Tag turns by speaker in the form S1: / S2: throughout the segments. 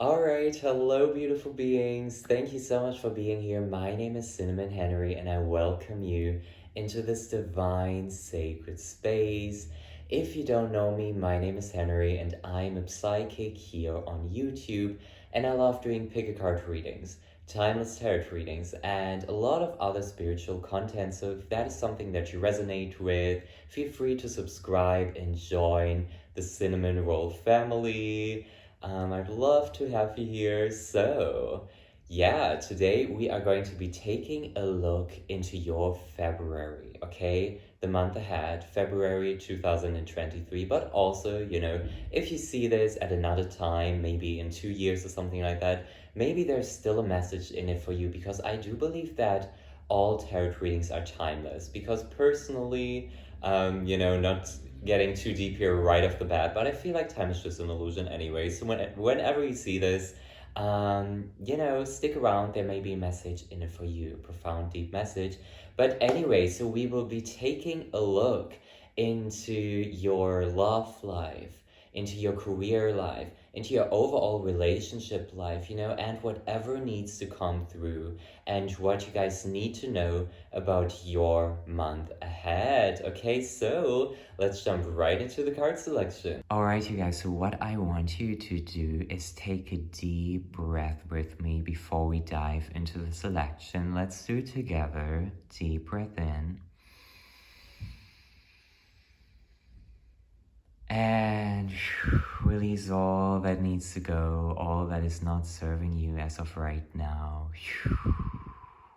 S1: Alright, hello beautiful beings. Thank you so much for being here. My name is Cinnamon Henry and I welcome you into this divine sacred space. If you don't know me, my name is Henry and I'm a psychic here on YouTube and I love doing pick a card readings, timeless tarot readings, and a lot of other spiritual content. So if that is something that you resonate with, feel free to subscribe and join the Cinnamon Roll family. I'd love to have you here. So, yeah, today we are going to be taking a look into your February, okay? The month ahead, February 2023. But also, if you see this at another time, maybe in 2 years or something like that, maybe there's still a message in it for you because I do believe that all tarot readings are timeless. Because personally, not getting too deep here right off the bat, but I feel like time is just an illusion anyway. So whenever you see this, stick around. There may be a message in it for you, a profound, deep message. But anyway, so we will be taking a look into your love life, into your career life, into your overall relationship life, and whatever needs to come through and what you guys need to know about your month ahead. Okay, so let's jump right into the card selection. Alright, you guys, so what I want you to do is take a deep breath with me before we dive into the selection. Let's do it together. Deep breath in. And release all that needs to go, all that is not serving you as of right now.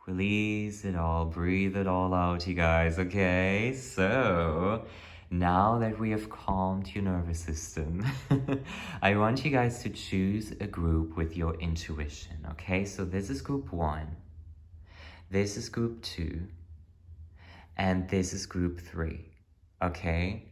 S1: Release it all, breathe it all out, you guys, okay? So, now that we have calmed your nervous system, I want you guys to choose a group with your intuition, okay? So this is group 1, this is group 2, and this is group 3, okay?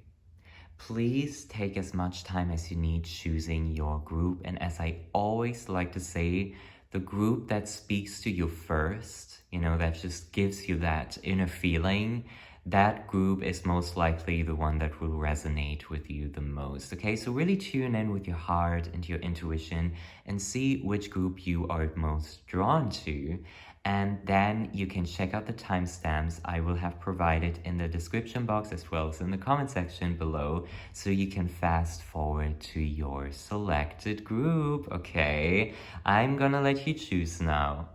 S1: Please take as much time as you need choosing your group. And as I always like to say, the group that speaks to you first, that just gives you that inner feeling, that group is most likely the one that will resonate with you the most. Okay, so really tune in with your heart and your intuition and see which group you are most drawn to. And then you can check out the timestamps I will have provided in the description box as well as in the comment section below, so you can fast forward to your selected group. Okay, I'm gonna let you choose now.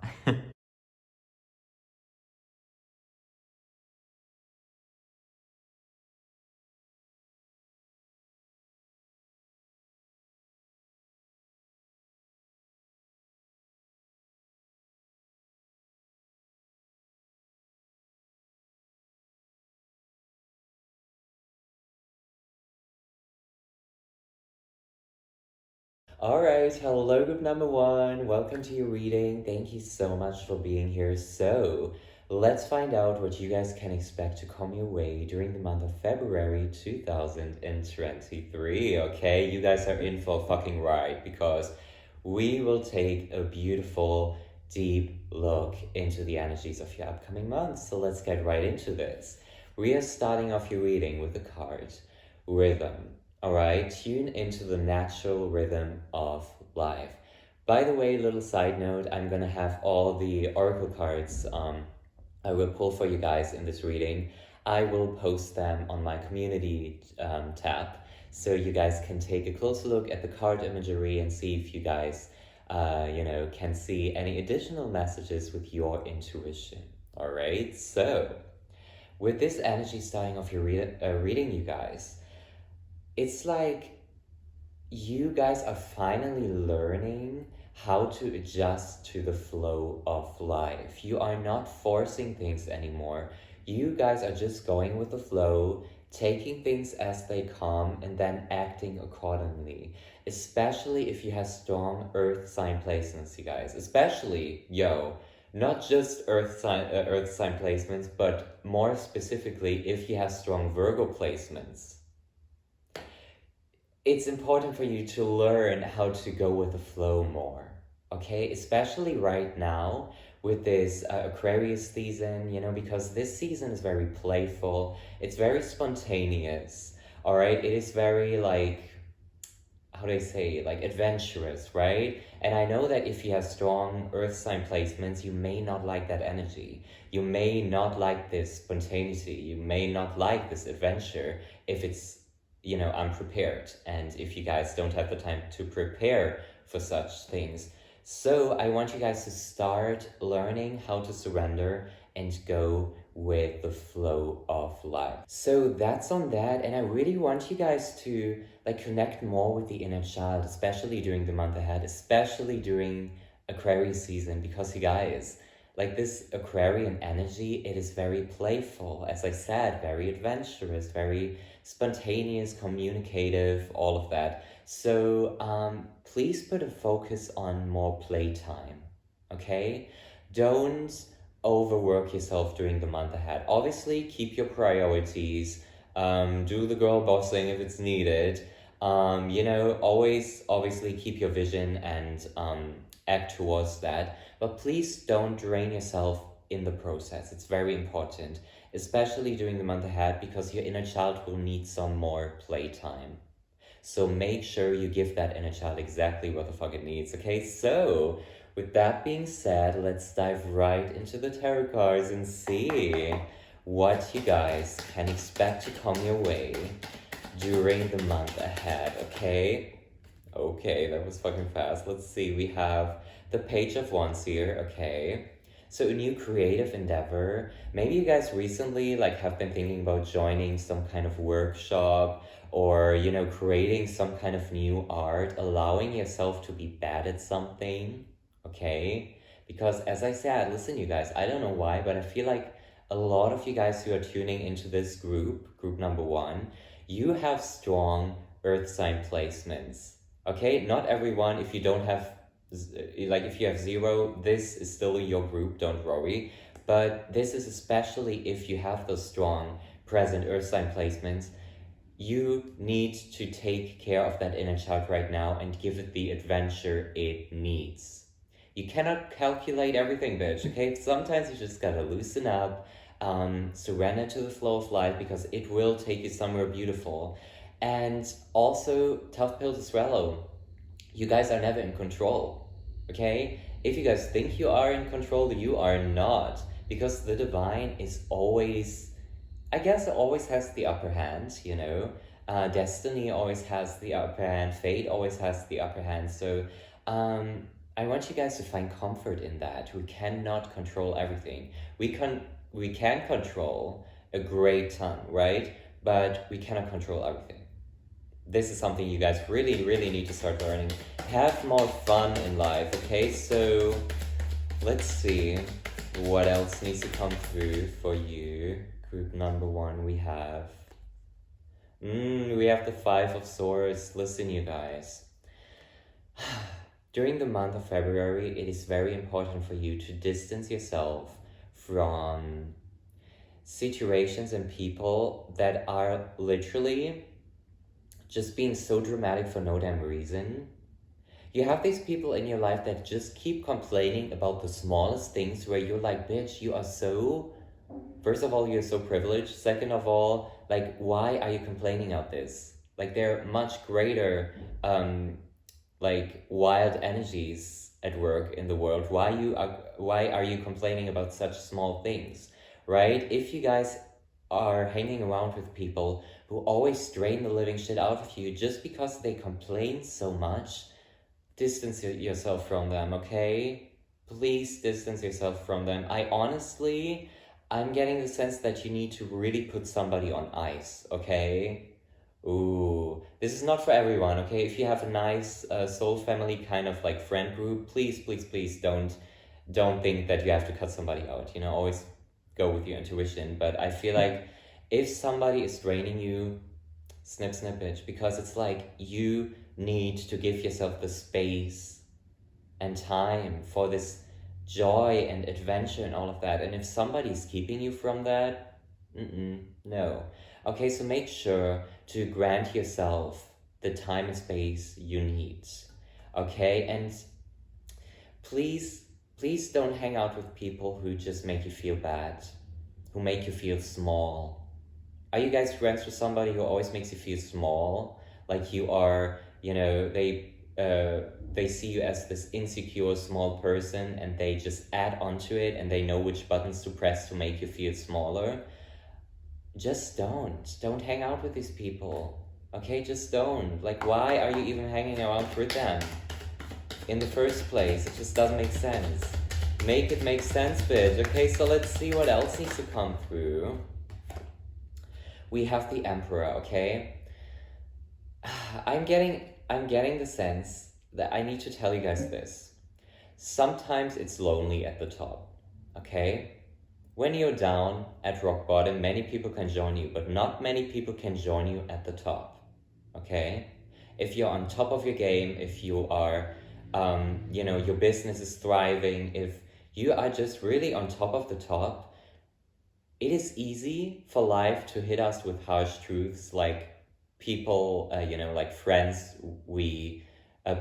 S1: Alright, hello group number 1. Welcome to your reading. Thank you so much for being here. So, let's find out what you guys can expect to come your way during the month of February 2023. Okay, you guys are in for a fucking ride because we will take a beautiful, deep look into the energies of your upcoming month. So, let's get right into this. We are starting off your reading with the card Rhythm. All right, tune into the natural rhythm of life. By the way, little side note, I'm gonna have all the oracle cards I will pull for you guys in this reading. I will post them on my community tab, so you guys can take a closer look at the card imagery and see if you guys, can see any additional messages with your intuition. All right, so with this energy starting off your reading, you guys, it's like you guys are finally learning how to adjust to the flow of life. You are not forcing things anymore. You guys are just going with the flow, taking things as they come, and then acting accordingly. Especially if you have strong earth sign placements, you guys. Especially, not just earth sign placements, but more specifically, if you have strong Virgo placements. It's important for you to learn how to go with the flow more, okay? Especially right now with this Aquarius season, because this season is very playful, it's very spontaneous, all right? It is very like, how do I say, like adventurous, right? And I know that if you have strong earth sign placements, you may not like that energy. You may not like this spontaneity. You may not like this adventure if it's, unprepared. And if you guys don't have the time to prepare for such things. So I want you guys to start learning how to surrender and go with the flow of life. So that's on that. And I really want you guys to connect more with the inner child, especially during the month ahead, especially during Aquarius season, because you guys, this Aquarian energy, it is very playful, as I said, very adventurous, very spontaneous, communicative, all of that. So please put a focus on more playtime, okay? Don't overwork yourself during the month ahead. Obviously, keep your priorities, do the girl bossing if it's needed. Always obviously keep your vision and act towards that. But please don't drain yourself in the process. It's very important, especially during the month ahead, because your inner child will need some more playtime. So make sure you give that inner child exactly what the fuck it needs, okay? So, with that being said, let's dive right into the tarot cards and see what you guys can expect to come your way during the month ahead, okay? Okay, that was fucking fast. Let's see, we have the Page of Wands here, okay? So a new creative endeavor. Maybe you guys recently have been thinking about joining some kind of workshop or, creating some kind of new art, allowing yourself to be bad at something, okay? Because as I said, listen, you guys, I don't know why, but I feel like a lot of you guys who are tuning into this group number 1, you have strong earth sign placements, okay? Not everyone, if you don't have, if you have 0, this is still your group, don't worry. But this is especially if you have those strong present earth sign placements, you need to take care of that inner child right now and give it the adventure it needs. You cannot calculate everything, bitch, okay? Sometimes you just gotta loosen up, surrender to the flow of life, because it will take you somewhere beautiful. And also, tough pill to swallow. You guys are never in control, okay? If you guys think you are in control, you are not, because the divine is always, I guess it always has the upper hand, destiny always has the upper hand, fate always has the upper hand. So I want you guys to find comfort in that. We cannot control everything. We can control a great ton, right? But we cannot control everything. This is something you guys really, really need to start learning. Have more fun in life, okay? So let's see what else needs to come through for you. Group number 1, we have the 5 of Swords. Listen, you guys. During the month of February, it is very important for you to distance yourself from situations and people that are literally just being so dramatic for no damn reason. You have these people in your life that just keep complaining about the smallest things, where you're like, bitch, you are so... First of all, you're so privileged. Second of all, why are you complaining about this? There are much greater, wild energies at work in the world. Why are you complaining about such small things, right? If you guys are hanging around with people who always drain the living shit out of you just because they complain so much, distance yourself from them, okay? Please distance yourself from them. I'm getting the sense that you need to really put somebody on ice, okay? Ooh, this is not for everyone, okay? If you have a nice soul family kind of friend group, please don't think that you have to cut somebody out, always go with your intuition. But I feel like if somebody is draining you, snip, bitch, because it's you need to give yourself the space and time for this joy and adventure and all of that. And if somebody's keeping you from that, no. Okay, so make sure to grant yourself the time and space you need. Okay, and please don't hang out with people who just make you feel bad, who make you feel small. Are you guys friends with somebody who always makes you feel small? Like you are they see you as this insecure small person, and they just add onto it, and they know which buttons to press to make you feel smaller. Just don't hang out with these people. Okay, just don't. Like, why are you even hanging around with them in the first place? It just doesn't make sense. Make it make sense, bitch. Okay, so let's see what else needs to come through. We have the Emperor, okay? I'm getting the sense that I need to tell you guys this. Sometimes it's lonely at the top, okay? When you're down at rock bottom, many people can join you, but not many people can join you at the top, okay? If you're on top of your game, if you are, your business is thriving, if you are just really on top of the top, it is easy for life to hit us with harsh truths, like people, like friends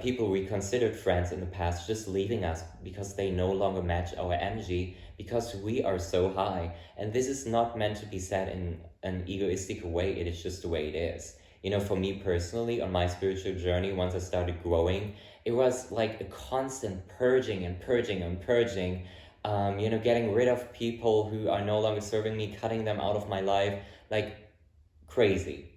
S1: people we considered friends in the past just leaving us because they no longer match our energy, because we are so high. And this is not meant to be said in an egoistic way, it is just the way it is. For me personally, on my spiritual journey, once I started growing, it was like a constant purging and purging and purging, getting rid of people who are no longer serving me, cutting them out of my life, like crazy,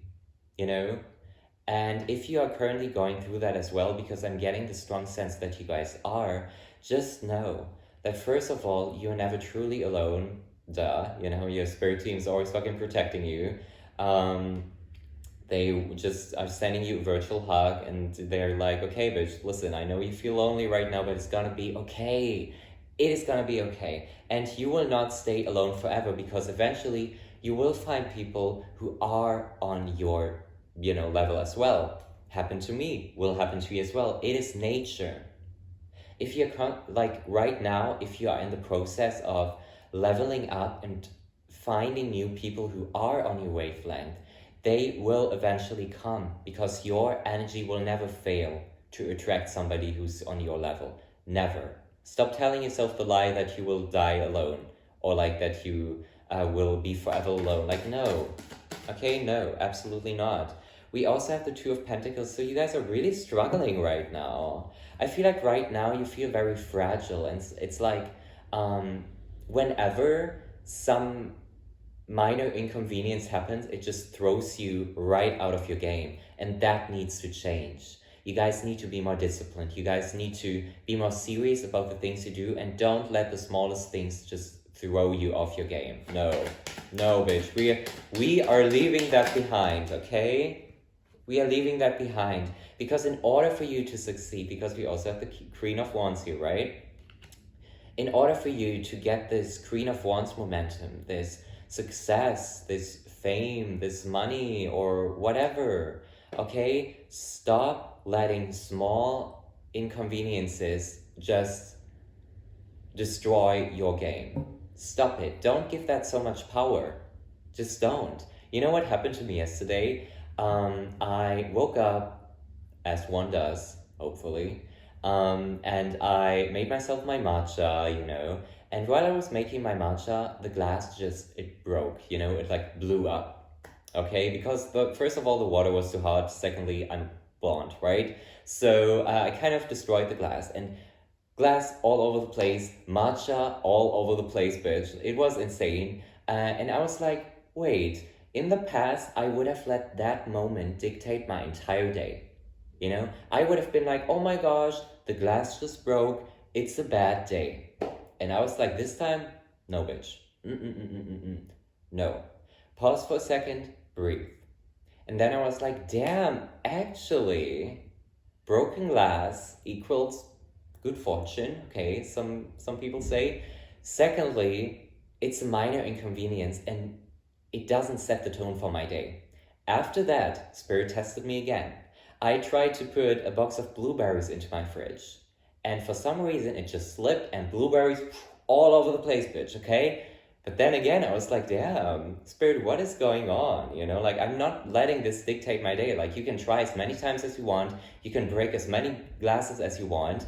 S1: And if you are currently going through that as well, because I'm getting the strong sense that you guys are, just know that first of all, you're never truly alone. Duh, your spirit team is always fucking protecting you. They just are sending you a virtual hug, and they're like, okay, bitch, listen, I know you feel lonely right now, but it's gonna be okay. It is gonna be okay. And you will not stay alone forever, because eventually you will find people who are on your level as well. Happened to me, will happen to you as well. It is nature. If you're right now, if you are in the process of leveling up and finding new people who are on your wavelength, they will eventually come, because your energy will never fail to attract somebody who's on your level. Never. Stop telling yourself the lie that you will die alone, or like that you will be forever alone. Like, no. Okay, no, absolutely not. We also have the Two of Pentacles, so you guys are really struggling right now. I feel like right now you feel very fragile, and it's like whenever some minor inconvenience happens, it just throws you right out of your game, and that needs to change. You guys need to be more disciplined. You guys need to be more serious about the things you do, and don't let the smallest things just throw you off your game. No, bitch. We are leaving that behind, okay? We are leaving that behind, because in order for you to succeed, because we also have the Queen of Wands here, right? In order for you to get this Queen of Wands momentum, this success, this fame, this money, or whatever, okay? Stop letting small inconveniences just destroy your game. Stop it. Don't give that so much power. Just don't. You know what happened to me yesterday? I woke up, as one does, hopefully, and I made myself my matcha, and while I was making my matcha, the glass it broke, it like blew up, okay? Because first of all, the water was too hot. Secondly, I'm blonde, right? So I kind of destroyed the glass, and glass all over the place, matcha all over the place, bitch. It was insane. And I was like, wait, in the past, I would have let that moment dictate my entire day. I would have been like, oh my gosh, the glass just broke. It's a bad day. And I was like, this time, no, bitch. No. Pause for a second, breathe. And then I was like, damn, actually, broken glass equals good fortune. Okay, some people say. Secondly, it's a minor inconvenience, and it doesn't set the tone for my day. After that, Spirit tested me again. I tried to put a box of blueberries into my fridge, and for some reason it just slipped, and blueberries all over the place, bitch, okay? But then again, I was like, damn, Spirit, what is going on? Like, I'm not letting this dictate my day. Like, you can try as many times as you want. You can break as many glasses as you want.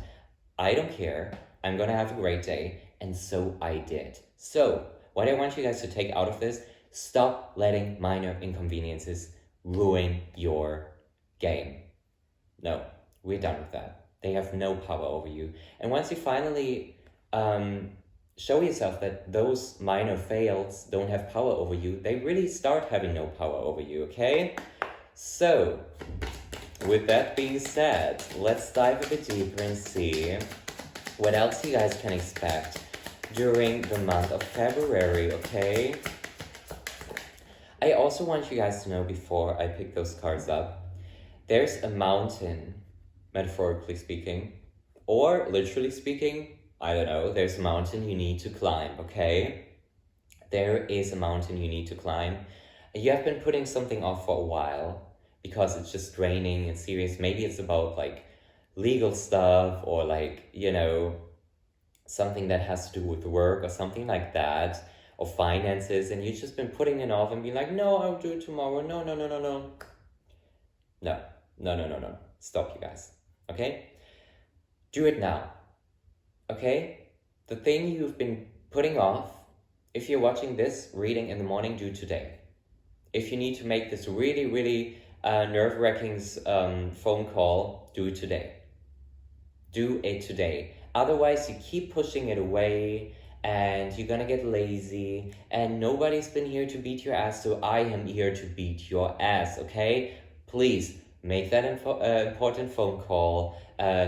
S1: I don't care. I'm gonna have a great day. And so I did. So, what I want you guys to take out of this, stop letting minor inconveniences ruin your game. No, we're done with that. They have no power over you. And once you finally um, show yourself that those minor fails don't have power over you, they really start having no power over you, okay? So, with that being said, let's dive a bit deeper and see what else you guys can expect during the month of February, okay? I also want you guys to know before I pick those cards up, there's a mountain, metaphorically speaking, or literally speaking, I don't know, there's a mountain you need to climb, okay? There is a mountain you need to climb. You have been putting something off for a while because it's just draining and serious. Maybe it's about like legal stuff or like, you know, something that has to do with work or something like that, or finances, and you've just been putting it off and being like, no, I'll do it tomorrow. No, no, no, no, no. No, no, no, no, no. Stop, you guys. Okay? Do it now. Okay? The thing you've been putting off, if you're watching this reading in the morning, do today. If you need to make this really, really nerve-wracking phone call, do it today. Do it today. Otherwise, you keep pushing it away and you're gonna get lazy, and nobody's been here to beat your ass, so I am here to beat your ass, okay? Please make that important phone call,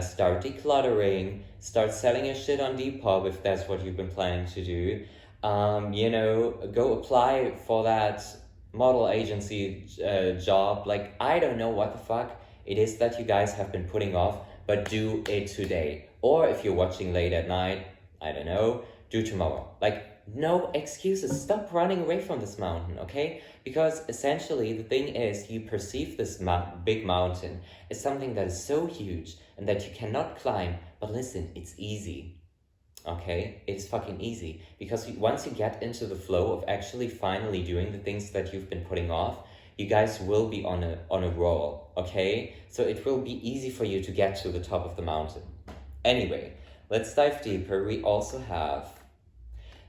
S1: start decluttering, start selling your shit on Depop if that's what you've been planning to do. You know, go apply for that model agency job. Like, I don't know what the fuck it is that you guys have been putting off, but do it today. Or if you're watching late at night, I don't know, do tomorrow. Like, no excuses. Stop running away from this mountain, okay? Because essentially the thing is, you perceive this big mountain as something that is so huge and that you cannot climb. But listen, it's easy, okay? It's fucking easy. Because once you get into the flow of actually finally doing the things that you've been putting off, you guys will be on a roll, okay? So it will be easy for you to get to the top of the mountain. Anyway, let's dive deeper. We also have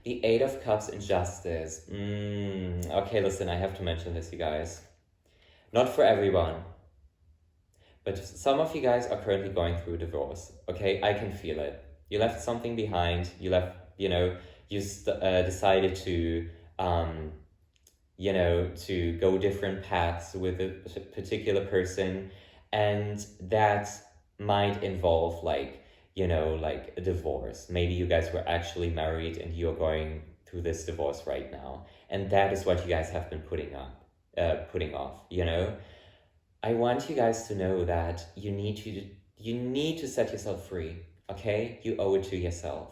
S1: the Eight of Cups in Justice. Okay, listen, I have to mention this, you guys. Not for everyone, but some of you guys are currently going through a divorce, okay? I can feel it. You left something behind. You left, you know, you decided to, you know, to go different paths with a particular person, and that might involve like, you know, like a divorce. Maybe you guys were actually married and you're going through this divorce right now, and that is what you guys have been putting off, you know. I want you guys to know that you need to set yourself free, okay? You owe it to yourself,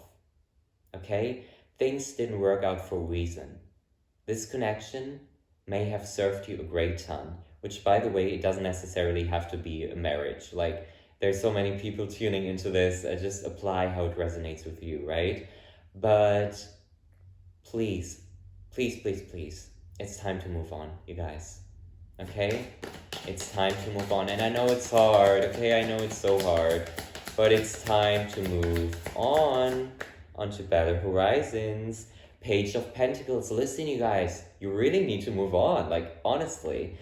S1: okay? Things didn't work out for a reason. This connection may have served you a great ton, which, by the way, it doesn't necessarily have to be a marriage. Like, there's so many people tuning into this. Just apply how it resonates with you, right? But please, please, please, please, it's time to move on, you guys. Okay? It's time to move on. And I know it's hard, okay? I know it's so hard. But it's time to move on onto better horizons. Page of Pentacles. Listen, you guys, you really need to move on, like, honestly.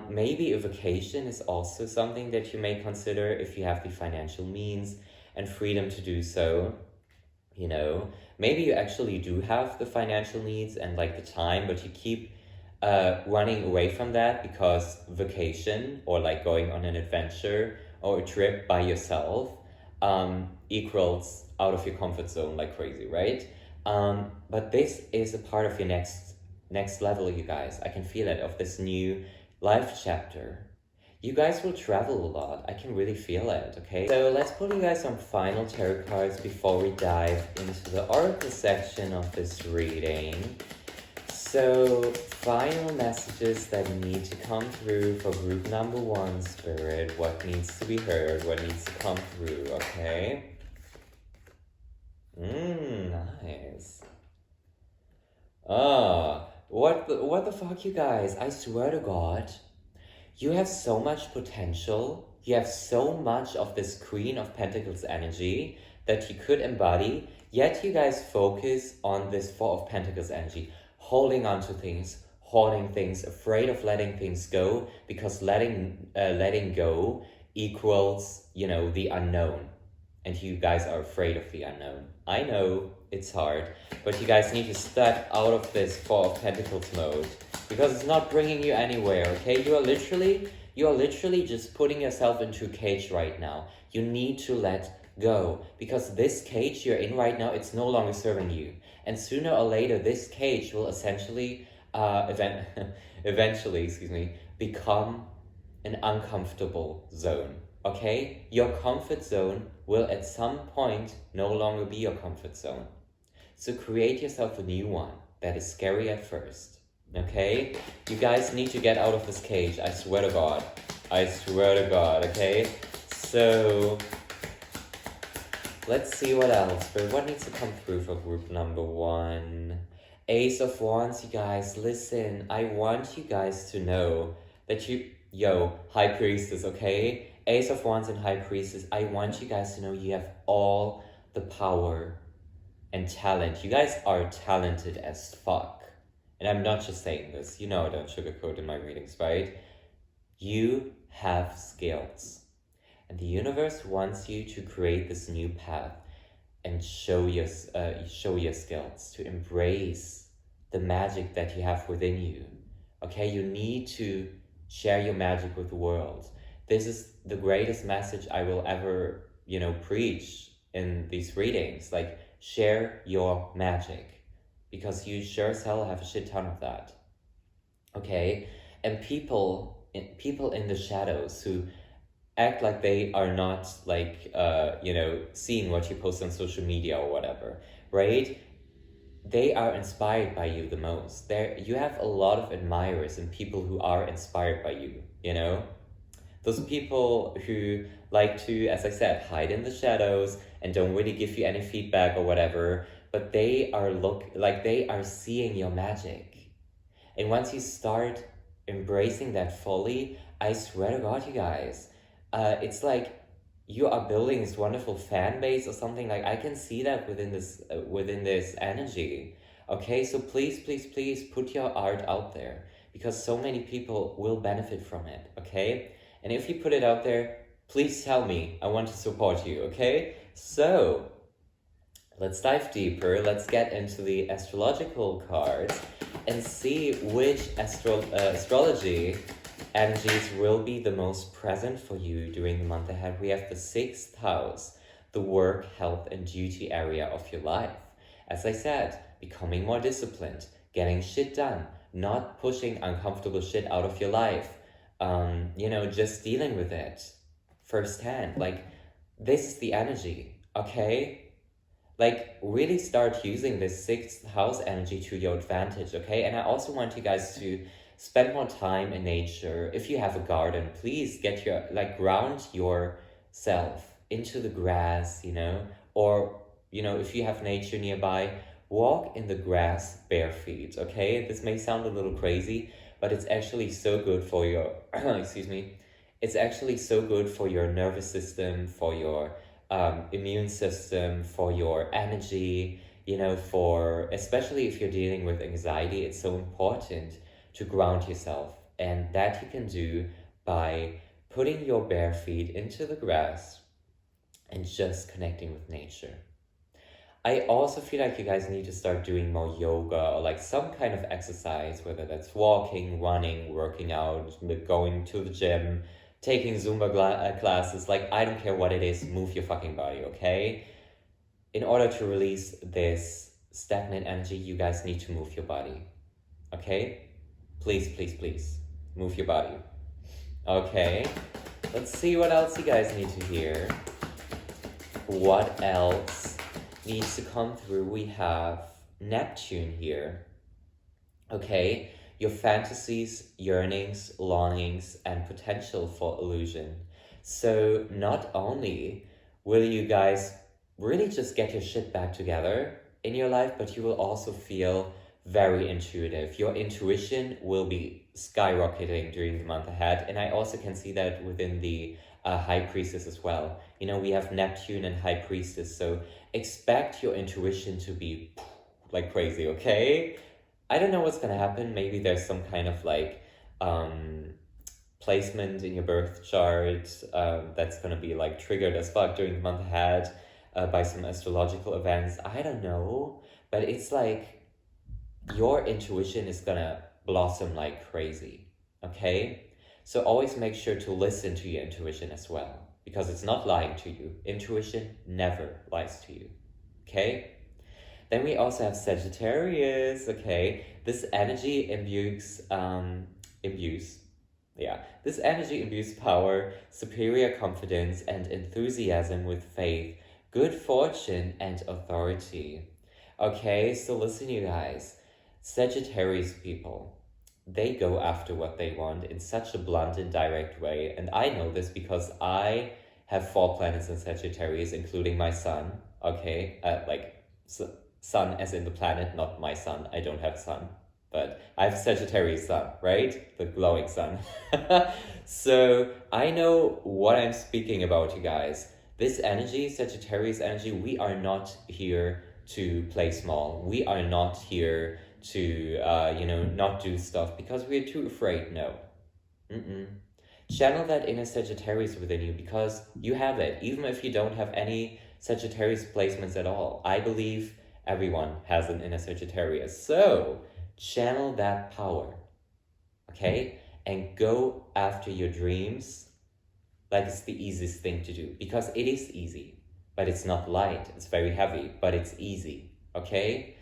S1: Maybe a vacation is also something that you may consider if you have the financial means and freedom to do so. You know, maybe you actually do have the financial needs and like the time, but you keep running away from that because vacation or like going on an adventure or a trip by yourself equals out of your comfort zone like crazy, right? But this is a part of your next level, you guys. I can feel it, of this new life chapter. You guys will travel a lot. I can really feel it, okay? So let's pull you guys some final tarot cards before we dive into the oracle section of this reading. So, final messages that need to come through for group number 1, Spirit. What needs to be heard, what needs to come through, okay? Nice. What the fuck, you guys? I swear to God, you have so much potential. You have so much of this Queen of Pentacles energy that you could embody, yet you guys focus on this Four of Pentacles energy, holding on to things, hoarding things, afraid of letting things go, because letting go equals, the unknown. And you guys are afraid of the unknown. I know it's hard, but you guys need to step out of this Four of Pentacles mode because it's not bringing you anywhere, okay? You are literally just putting yourself into a cage right now. You need to let go because this cage you're in right now, it's no longer serving you. And sooner or later, this cage will eventually, become an uncomfortable zone. Okay? Your comfort zone will at some point no longer be your comfort zone. So create yourself a new one that is scary at first. Okay? You guys need to get out of this cage. I swear to God. I swear to God. Okay? So let's see what else. But what needs to come through for group number 1? Ace of Wands, you guys. Listen, I want you guys to know that High Priestess, okay? Ace of Wands and High Priestess, I want you guys to know you have all the power and talent. You guys are talented as fuck. And I'm not just saying this. I don't sugarcoat in my readings, right? You have skills. And the universe wants you to create this new path and show your skills, to embrace the magic that you have within you. Okay, you need to share your magic with the world. This is the greatest message I will ever, preach in these readings. Like, share your magic, because you sure as hell have a shit ton of that. Okay, and people in the shadows who act like they are not seeing what you post on social media or whatever, right? They are inspired by you the most. You have a lot of admirers and people who are inspired by you, Those people who like to, as I said, hide in the shadows and don't really give you any feedback or whatever, but they are seeing your magic. And once you start embracing that fully, I swear to God, you guys, it's like you are building this wonderful fan base or something. Like, I can see that within this energy. Okay, so please put your art out there, because so many people will benefit from it. Okay, and if you put it out there, please tell me. I want to support you. Okay, so let's dive deeper. Let's get into the astrological cards and see which astrology energies will be the most present for you during the month ahead. We have the 6th house, the work, health, and duty area of your life. As I said, becoming more disciplined, getting shit done, not pushing uncomfortable shit out of your life, just dealing with it firsthand. Like, this is the energy, okay? Like, really start using this 6th house energy to your advantage, okay? And I also want you guys to spend more time in nature. If you have a garden, please ground yourself into the grass, or, if you have nature nearby, walk in the grass bare feet, okay? This may sound a little crazy, but it's actually so good for your, it's actually so good for your nervous system, for your immune system, for your energy, especially if you're dealing with anxiety. It's so important to ground yourself, and that you can do by putting your bare feet into the grass and just connecting with nature. I also feel like you guys need to start doing more yoga or some kind of exercise, whether that's walking, running, working out, going to the gym, taking Zumba classes. I don't care what it is, move your fucking body, okay? In order to release this stagnant energy, you guys need to move your body, okay? Please, move your body. Okay, let's see what else you guys need to hear. What else needs to come through? We have Neptune here. Okay, your fantasies, yearnings, longings, and potential for illusion. So not only will you guys really just get your shit back together in your life, but you will also feel very intuitive. Your intuition will be skyrocketing during the month ahead. And I also can see that within the High Priestess as well. We have Neptune and High Priestess, so expect your intuition to be like crazy, okay? I don't know what's gonna happen. Maybe there's some kind of placement in your birth chart that's gonna be like triggered as fuck during the month ahead by some astrological events. I don't know, but it's like your intuition is gonna blossom like crazy, okay? So always make sure to listen to your intuition as well, because it's not lying to you. Intuition never lies to you, okay? Then we also have Sagittarius, okay? This energy this energy imbues power, superior confidence, and enthusiasm with faith, good fortune, and authority. Okay, so listen, you guys. Sagittarius people, they go after what they want in such a blunt and direct way. And I know this because I have 4 planets in Sagittarius, including my sun. Okay, sun as in the planet, not my sun. I don't have a sun, but I have Sagittarius sun, right? The glowing sun. So I know what I'm speaking about, you guys. This energy, Sagittarius energy, we are not here to play small. We are not here to, not do stuff because we're too afraid. No. Channel that inner Sagittarius within you because you have it, even if you don't have any Sagittarius placements at all. I believe everyone has an inner Sagittarius. So channel that power, okay? And go after your dreams like it's the easiest thing to do, because it is easy, but it's not light. It's very heavy, but it's easy, okay?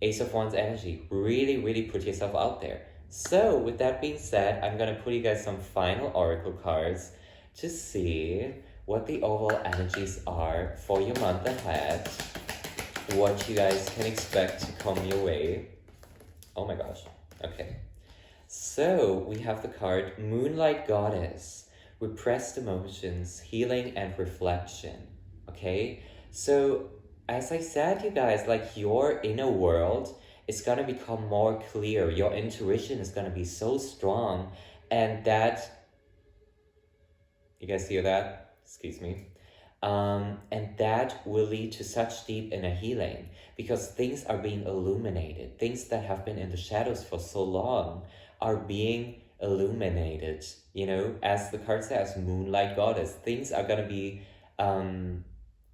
S1: Ace of Wands energy, really, really put yourself out there. So with that being said, I'm gonna put you guys some final oracle cards to see what the overall energies are for your month ahead, what you guys can expect to come your way. Oh my gosh, okay. So we have the card Moonlight Goddess, repressed emotions, healing and reflection, okay? So as I said, you guys, like your inner world is gonna become more clear. Your intuition is gonna be so strong, and that, you guys hear that? Excuse me. And that will lead to such deep inner healing because things are being illuminated. Things that have been in the shadows for so long are being illuminated, as the card says, Moonlight Goddess. Things are gonna be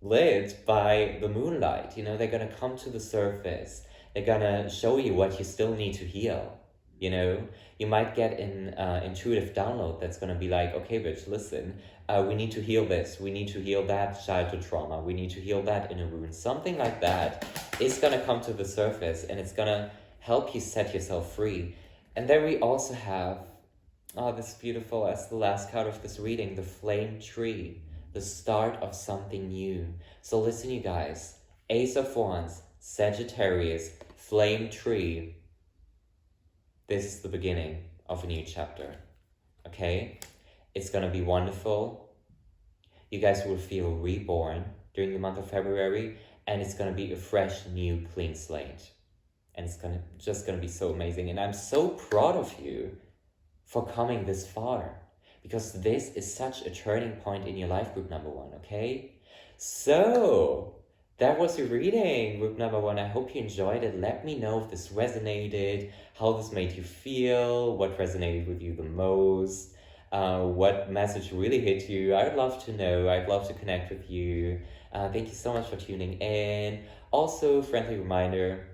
S1: lit by the moonlight. They're gonna come to the surface. They're gonna show you what you still need to heal. You might get an intuitive download that's gonna be like, okay, bitch, listen, we need to heal this, we need to heal that childhood trauma, we need to heal that inner wound. Something like that is gonna come to the surface, and it's gonna help you set yourself free. And then we also have, this is beautiful, as the last card of this reading, the Flame Tree, the start of something new. So listen, you guys, Ace of Wands, Sagittarius, Flame Tree. This is the beginning of a new chapter, okay? It's gonna be wonderful. You guys will feel reborn during the month of February, and it's gonna be a fresh, new, clean slate. And it's just gonna be so amazing. And I'm so proud of you for coming this far, because this is such a turning point in your life, group number 1, okay? So that was your reading, group number 1. I hope you enjoyed it. Let me know if this resonated, how this made you feel, what resonated with you the most, what message really hit you. I'd love to know. I'd love to connect with you. Thank you so much for tuning in. Also, friendly reminder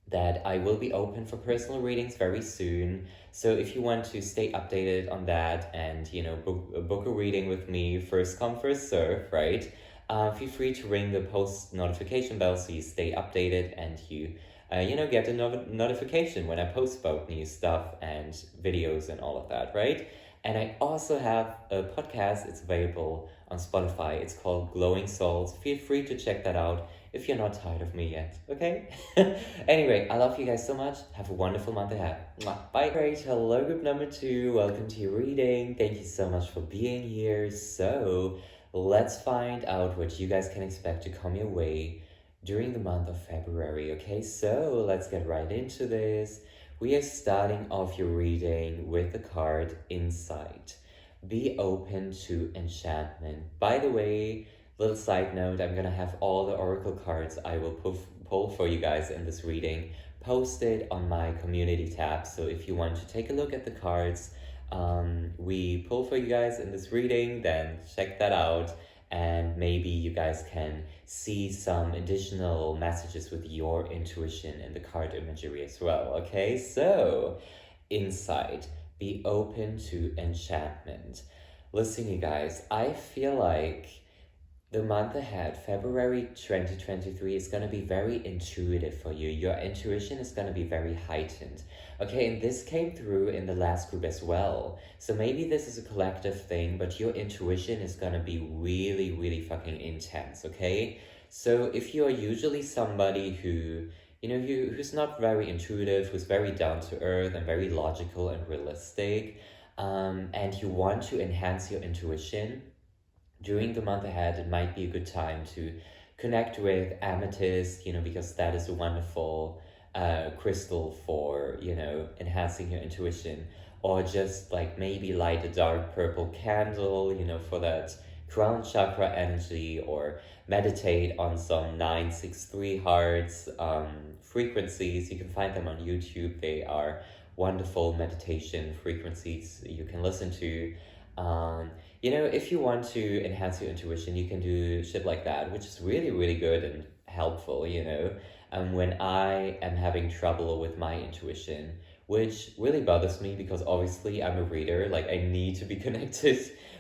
S1: that I will be open for personal readings very soon. So if you want to stay updated on that and, book a reading with me, first come, first serve, right? Feel free to ring the post notification bell so you stay updated and you, get a notification when I post about new stuff and videos and all of that, right? And I also have a podcast. It's available on Spotify. It's called Glowing Souls. Feel free to check that out if you're not tired of me yet, okay? Anyway, I love you guys so much. Have a wonderful month ahead. Mwah. Bye. Great. Hello, group number 2. Welcome to your reading. Thank you so much for being here. So let's find out what you guys can expect to come your way during the month of February, okay? So let's get right into this. We are starting off your reading with the card Insight. Be open to enchantment. By the way, little side note, I'm gonna have all the oracle cards I will pull for you guys in this reading posted on my community tab. So if you want to take a look at the cards, we pull for you guys in this reading, then check that out. And maybe you guys can see some additional messages with your intuition in the card imagery as well. Okay, so insight, be open to enchantment. Listen, you guys, I feel like the month ahead, February 2023, is going to be very intuitive for you. Your intuition is going to be very heightened. Okay, and this came through in the last group as well. So maybe this is a collective thing, but your intuition is going to be really, really fucking intense, okay? So if you're usually somebody who, who's not very intuitive, who's very down to earth and very logical and realistic, and you want to enhance your intuition, during the month ahead, it might be a good time to connect with amethyst, because that is a wonderful crystal for, enhancing your intuition. Or just like maybe light a dark purple candle, for that crown chakra energy, or meditate on some 963 hearts frequencies. You can find them on YouTube. They are wonderful meditation frequencies you can listen to. If you want to enhance your intuition, you can do shit like that, which is really, really good and helpful, when I am having trouble with my intuition, which really bothers me because obviously I'm a reader, like I need to be connected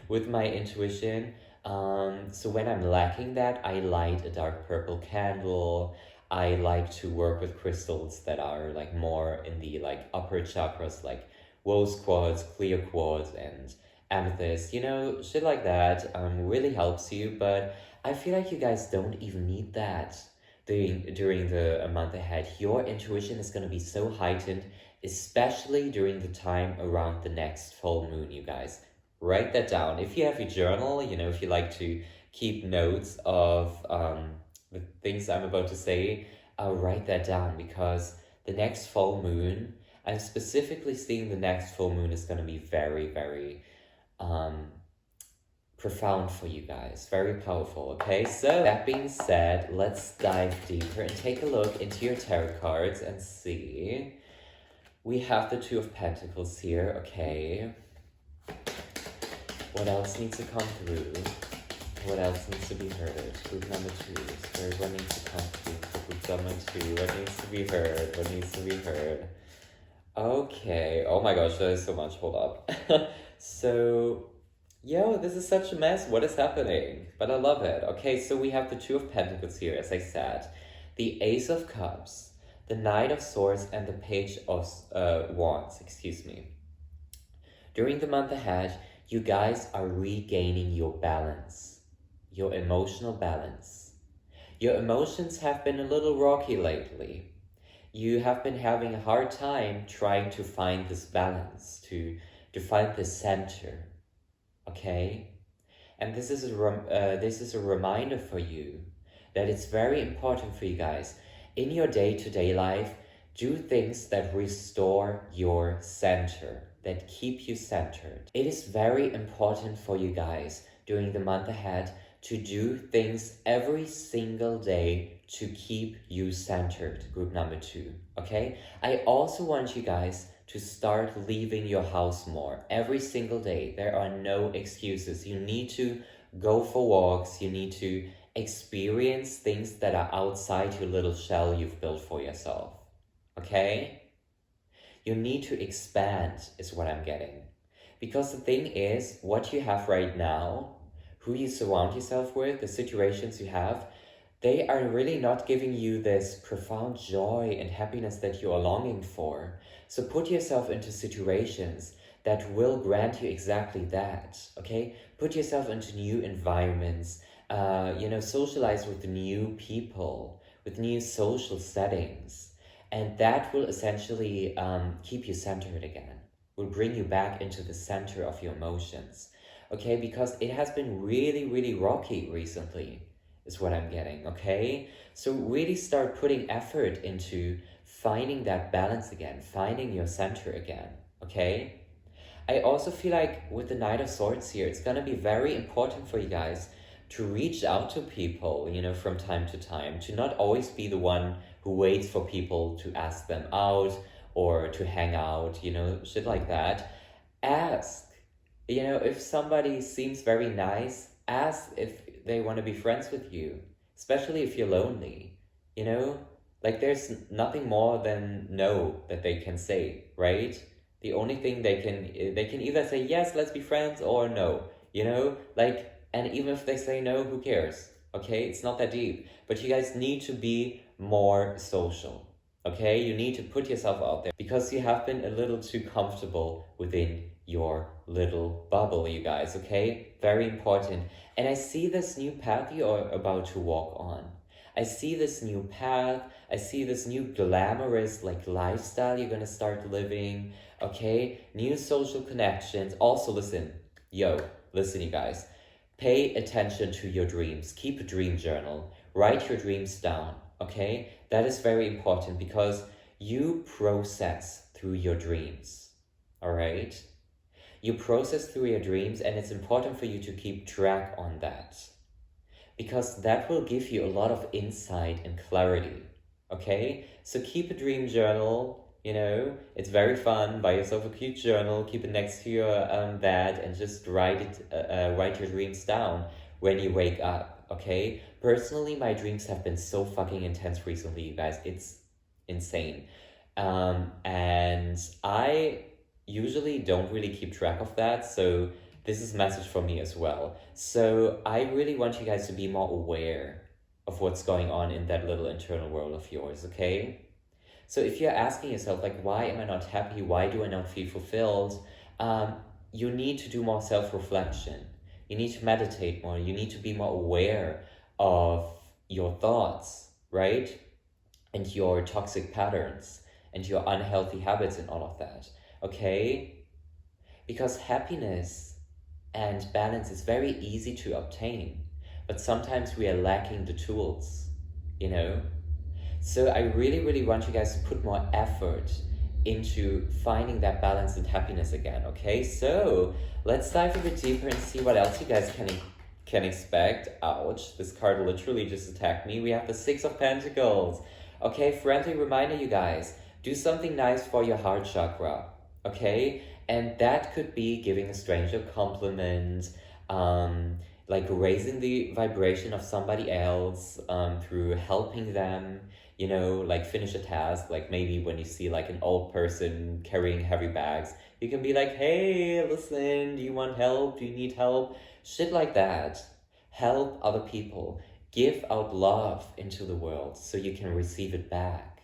S1: with my intuition. So when I'm lacking that, I light a dark purple candle. I like to work with crystals that are like more in the like upper chakras, like rose quartz, clear quartz, and amethyst, shit like that really helps you. But I feel like you guys don't even need that during the month ahead. Your intuition is going to be so heightened, especially during the time around the next full moon, you guys. Write that down. If you have a journal, if you like to keep notes of the things I'm about to say, write that down, because the next full moon, I'm specifically seeing the next full moon is going to be very, very profound for you guys, very powerful. Okay, so that being said, let's dive deeper and take a look into your tarot cards and see. We have the Two of Pentacles here. Okay, what else needs to come through? What else needs to be heard? Group number 2. Spirit, what needs to come through? Group number 2. What needs to be heard? What needs to be heard? Okay. Oh my gosh, there is so much. Hold up. So, this is such a mess. What is happening? But I love it. Okay, so we have the Two of Pentacles here, as I said. The Ace of Cups, the Knight of Swords, and the Page of Wands, excuse me. During the month ahead, you guys are regaining your balance, your emotional balance. Your emotions have been a little rocky lately. You have been having a hard time trying to find this balance, to find the center, okay? And this is a reminder for you that it's very important for you guys in your day-to-day life. Do things that restore your center, that keep you centered. It is very important for you guys during the month ahead to do things every single day to keep you centered, group number 2, okay? I also want you guys to start leaving your house more every single day. There are no excuses. You need to go for walks. You need to experience things that are outside your little shell you've built for yourself, okay? You need to expand is what I'm getting. Because the thing is, what you have right now, who you surround yourself with, the situations you have, they are really not giving you this profound joy and happiness that you are longing for. So put yourself into situations that will grant you exactly that, okay? Put yourself into new environments, socialize with new people, with new social settings. And that will essentially keep you centered again, will bring you back into the center of your emotions, okay? Because it has been really, really rocky recently, is what I'm getting, okay? So really start putting effort into finding that balance again, finding your center again, okay? I also feel like with the Knight of Swords here, it's gonna be very important for you guys to reach out to people, from time to time, to not always be the one who waits for people to ask them out or to hang out, shit like that. Ask. If somebody seems very nice, ask if they want to be friends with you, especially if you're lonely. You know, like there's nothing more than no that they can say, right? The only thing they can either say yes, let's be friends, or no. And even if they say no, who cares? Okay, it's not that deep. But you guys need to be more social. Okay, you need to put yourself out there because you have been a little too comfortable within your little bubble, you guys. Okay, very important. And I see this new path you are about to walk on. I see this new path. I see this new glamorous lifestyle you're gonna start living. Okay, new social connections. Also, listen, you guys. Pay attention to your dreams. Keep a dream journal. Write your dreams down. Okay, that is very important because you process through your dreams. All right, you process through your dreams, and it's important for you to keep track on that because that will give you a lot of insight and clarity. Okay, so keep a dream journal. It's very fun. Buy yourself a cute journal, keep it next to your bed, and just write your dreams down when you wake up. Okay, personally, my dreams have been so fucking intense recently, you guys. It's insane. And I usually don't really keep track of that, so this is a message for me as well. So I really want you guys to be more aware of what's going on in that little internal world of yours, okay? So if you're asking yourself, why am I not happy? Why do I not feel fulfilled? You need to do more self-reflection. You need to meditate more. You need to be more aware of your thoughts, right? And your toxic patterns and your unhealthy habits and all of that, okay? Because happiness and balance is very easy to obtain, but sometimes we are lacking the tools, So I really, really want you guys to put more effort into finding that balance and happiness again, okay? So let's dive a bit deeper and see what else you guys can expect. Ouch, this card literally just attacked me. We have the Six of Pentacles. Okay, friendly reminder, you guys, do something nice for your heart chakra, okay? And that could be giving a stranger a compliment, raising the vibration of somebody else through helping them, finish a task. Maybe when you see an old person carrying heavy bags, you can be like, hey, listen, do you want help? Do you need help? Shit like that. Help other people. Give out love into the world so you can receive it back.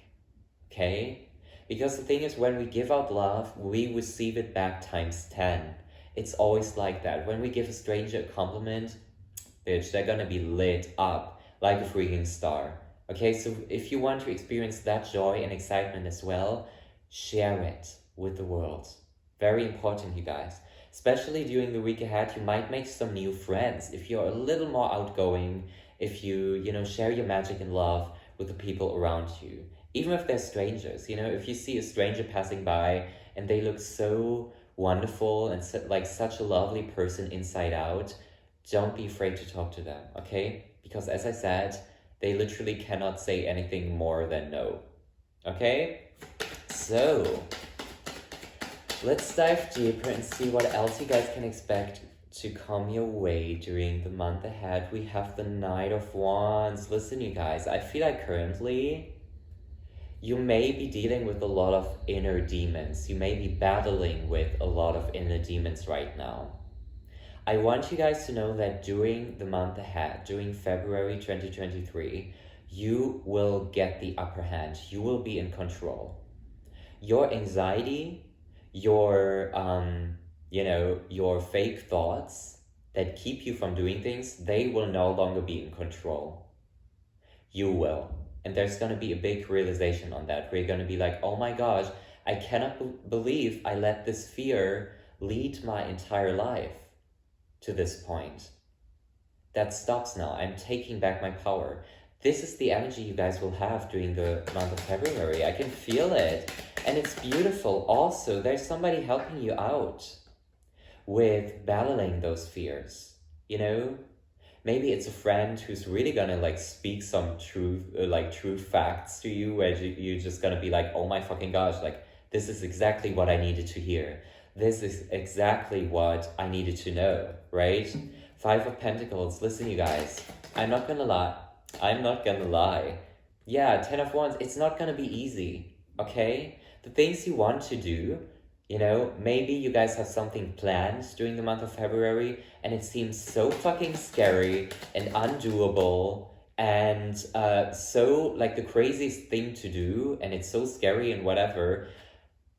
S1: Okay? Because the thing is, when we give out love, we receive it back times 10. It's always like that. When we give a stranger a compliment, bitch, they're gonna be lit up like a freaking star. Okay, so if you want to experience that joy and excitement as well, share it with the world. Very important, you guys. Especially during the week ahead, you might make some new friends if you're a little more outgoing, if you share your magic and love with the people around you. Even if they're strangers, if you see a stranger passing by and they look so wonderful and such a lovely person inside out, don't be afraid to talk to them, okay? Because as I said, they literally cannot say anything more than no, okay? So let's dive deeper and see what else you guys can expect to come your way during the month ahead. We have the Knight of Wands. Listen, you guys, I feel like currently you may be dealing with a lot of inner demons. You may be battling with a lot of inner demons right now. I want you guys to know that during the month ahead, during February 2023, you will get the upper hand. You will be in control. Your anxiety, your fake thoughts that keep you from doing things, they will no longer be in control. You will. And there's going to be a big realization on that, where you're going to be like, oh my gosh, I cannot believe I let this fear lead my entire life to this point. That stops now. I'm taking back my power. This is the energy you guys will have during the month of February. I can feel it. And it's beautiful. Also, there's somebody helping you out with battling those fears. Maybe it's a friend who's really gonna speak some true facts to you, where you're just gonna be like, oh my fucking gosh, this is exactly what I needed to hear. this is exactly what I needed to know, right? Five of Pentacles. Listen, you guys, I'm not gonna lie. I'm not gonna lie. Yeah, Ten of Wands, it's not gonna be easy, okay? The things you want to do, maybe you guys have something planned during the month of February and it seems so fucking scary and undoable and so like the craziest thing to do, and it's so scary and whatever.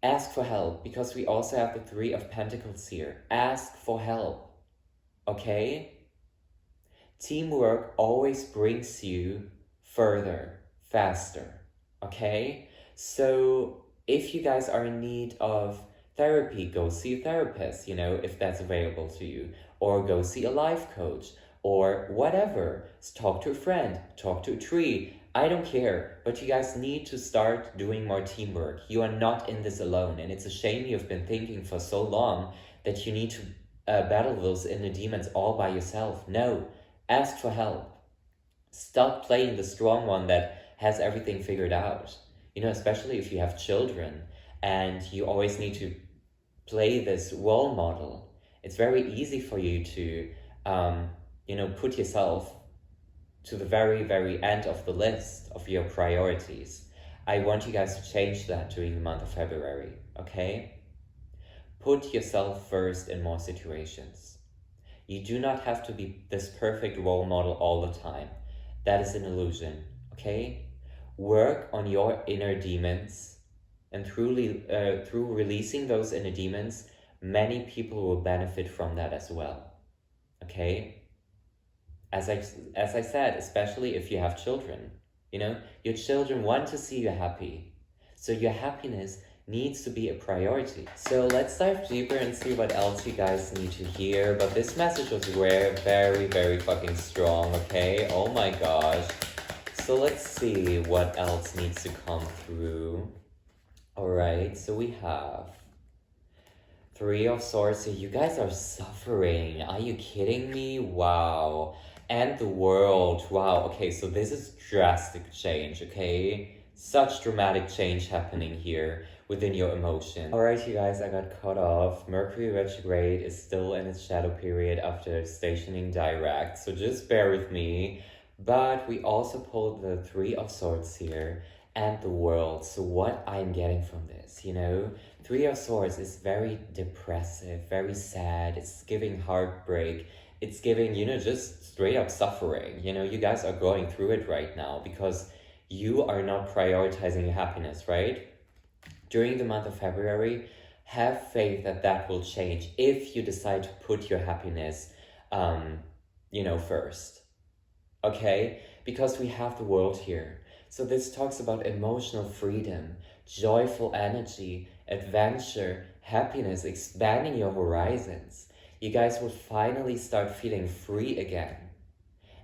S1: Ask for help, because we also have the Three of Pentacles here. Ask for help, okay? Teamwork always brings you further, faster, okay? So if you guys are in need of therapy, go see a therapist, if that's available to you, or go see a life coach, or whatever. Talk to a friend, talk to a tree. I don't care, but you guys need to start doing more teamwork. You are not in this alone, and it's a shame you've been thinking for so long that you need to battle those inner demons all by yourself. No, ask for help. Stop playing the strong one that has everything figured out. Especially if you have children and you always need to play this role model. It's very easy for you to, put yourself to the very, very end of the list of your priorities. I want you guys to change that during the month of February, okay? Put yourself first in more situations. You do not have to be this perfect role model all the time. That is an illusion, okay? Work on your inner demons, and through releasing those inner demons, many people will benefit from that as well, okay? As I said, especially if you have children, your children want to see you happy. So your happiness needs to be a priority. So let's dive deeper and see what else you guys need to hear. But this message was very, very fucking strong, okay? Oh my gosh. So let's see what else needs to come through. All right, so we have Three of Swords. So you guys are suffering. Are you kidding me? Wow. And the World. Wow. Okay, so this is drastic change, okay? Such dramatic change happening here within your emotion. Alright, you guys, I got cut off. Mercury retrograde is still in its shadow period after stationing direct, so just bear with me. But we also pulled the Three of Swords here and the World. So what I'm getting from this, Three of Swords is very depressive, very sad. It's giving heartbreak. It's giving, just straight up suffering. You guys are going through it right now because you are not prioritizing your happiness, right? During the month of February, have faith that that will change if you decide to put your happiness, first. Okay? Because we have the World here. So this talks about emotional freedom, joyful energy, adventure, happiness, expanding your horizons. You guys will finally start feeling free again.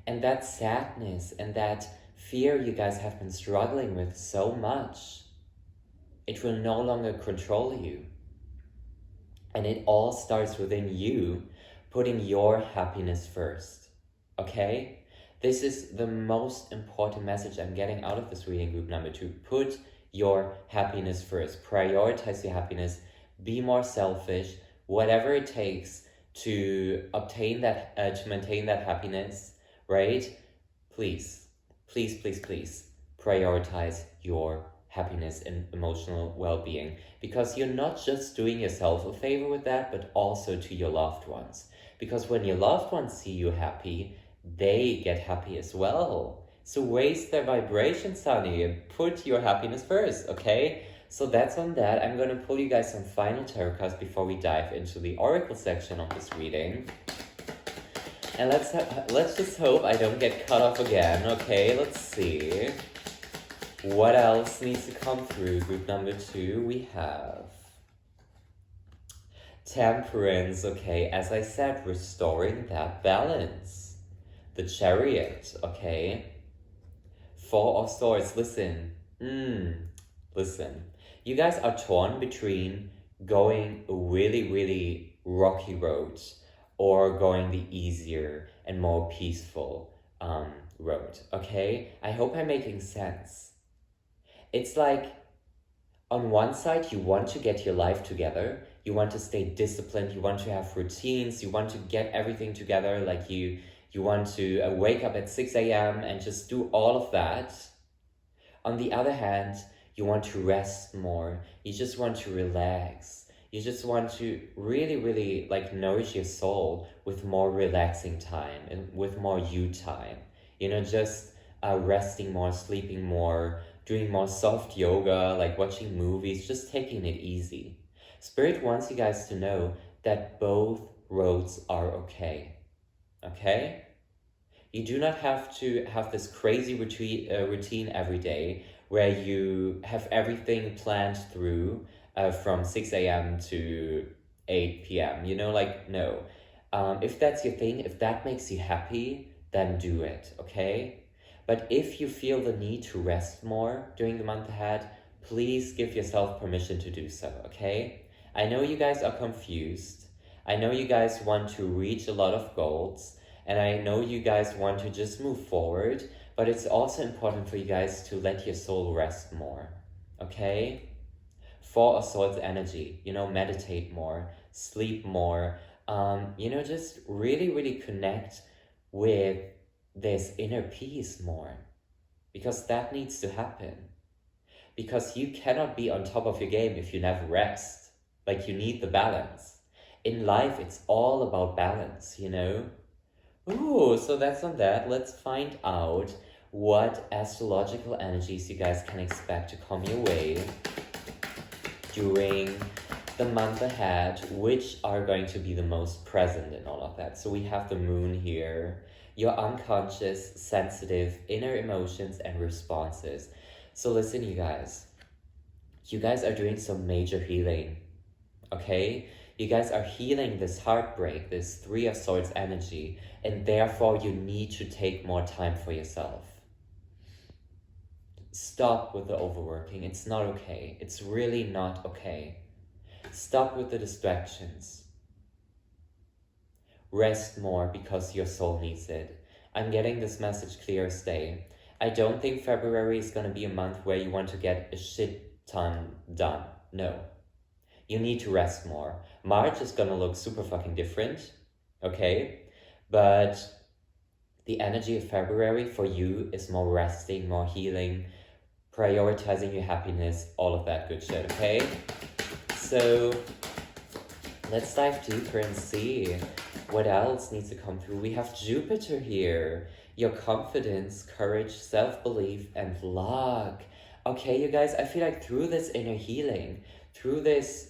S1: And that sadness and that fear you guys have been struggling with so much, it will no longer control you. And it all starts within you, putting your happiness first. Okay? This is the most important message I'm getting out of this reading group number 2. Put your happiness first. Prioritize your happiness. Be more selfish. Whatever it takes to obtain that, to maintain that happiness, right? Please prioritize your happiness and emotional well-being, because you're not just doing yourself a favor with that, but also to your loved ones. Because when your loved ones see you happy, they get happy as well. So raise their vibrations, honey, and put your happiness first, okay? So that's on that. I'm going to pull you guys some final tarot cards before we dive into the oracle section of this reading. And let's just hope I don't get cut off again, okay? Let's see. What else needs to come through? Group number 2, we have Temperance, okay? As I said, restoring that balance. The Chariot, okay? Four of Swords, listen. Listen. You guys are torn between going a really, really rocky road or going the easier and more peaceful road, okay? I hope I'm making sense. It's like, on one side, you want to get your life together. You want to stay disciplined. You want to have routines. You want to get everything together. Like you want to wake up at 6 a.m. and just do all of that. On the other hand, you want to rest more. You just want to relax. You just want to really, really like nourish your soul with more relaxing time and with more you time. You know, just resting more, sleeping more, doing more soft yoga, like watching movies, just taking it easy. Spirit wants you guys to know that both roads are okay. Okay? You do not have to have this crazy routine every day where you have everything planned through from 6 a.m. to 8 p.m. You know, like, no. If that's your thing, if that makes you happy, then do it, okay? But if you feel the need to rest more during the month ahead, please give yourself permission to do so, okay? I know you guys are confused. I know you guys want to reach a lot of goals. And I know you guys want to just move forward, but it's also important for you guys to let your soul rest more, okay? Four of Swords energy, you know, meditate more, sleep more, you know, just really, really connect with this inner peace more, because that needs to happen. Because you cannot be on top of your game if you never rest. Like, you need the balance. In life, it's all about balance, you know? Ooh, so that's on that. Let's find out what astrological energies you guys can expect to come your way during the month ahead, which are going to be the most present in all of that. So we have the moon here, your unconscious, sensitive, inner emotions and responses. So listen, you guys are doing some major healing, okay? You guys are healing this heartbreak, this Three of Swords energy, and therefore you need to take more time for yourself. Stop with the overworking. It's not okay. It's really not okay. Stop with the distractions. Rest more because your soul needs it. I'm getting this message clear as day. I don't think February is going to be a month where you want to get a shit ton done. No. You need to rest more. March is gonna look super fucking different, okay? But the energy of February for you is more resting, more healing, prioritizing your happiness, all of that good shit, okay? So let's dive deeper and see what else needs to come through. We have Jupiter here. Your confidence, courage, self-belief, and luck. Okay, you guys, I feel like through this inner healing, through this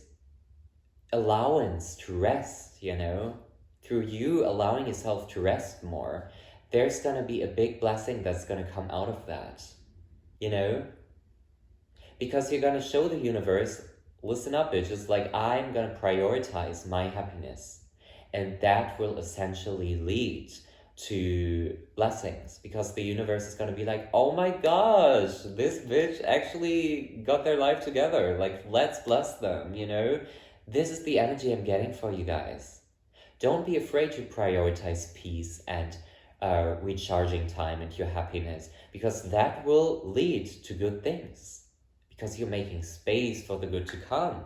S1: allowance to rest, you know, through you allowing yourself to rest more, there's gonna be a big blessing that's gonna come out of that, you know, because you're gonna show the universe, listen up, bitches, like, I'm gonna prioritize my happiness, and that will essentially lead to blessings, because the universe is gonna be like, oh my gosh, this bitch actually got their life together, like, let's bless them, you know. This is the energy I'm getting for you guys. Don't be afraid to prioritize peace and recharging time and your happiness, because that will lead to good things, because you're making space for the good to come,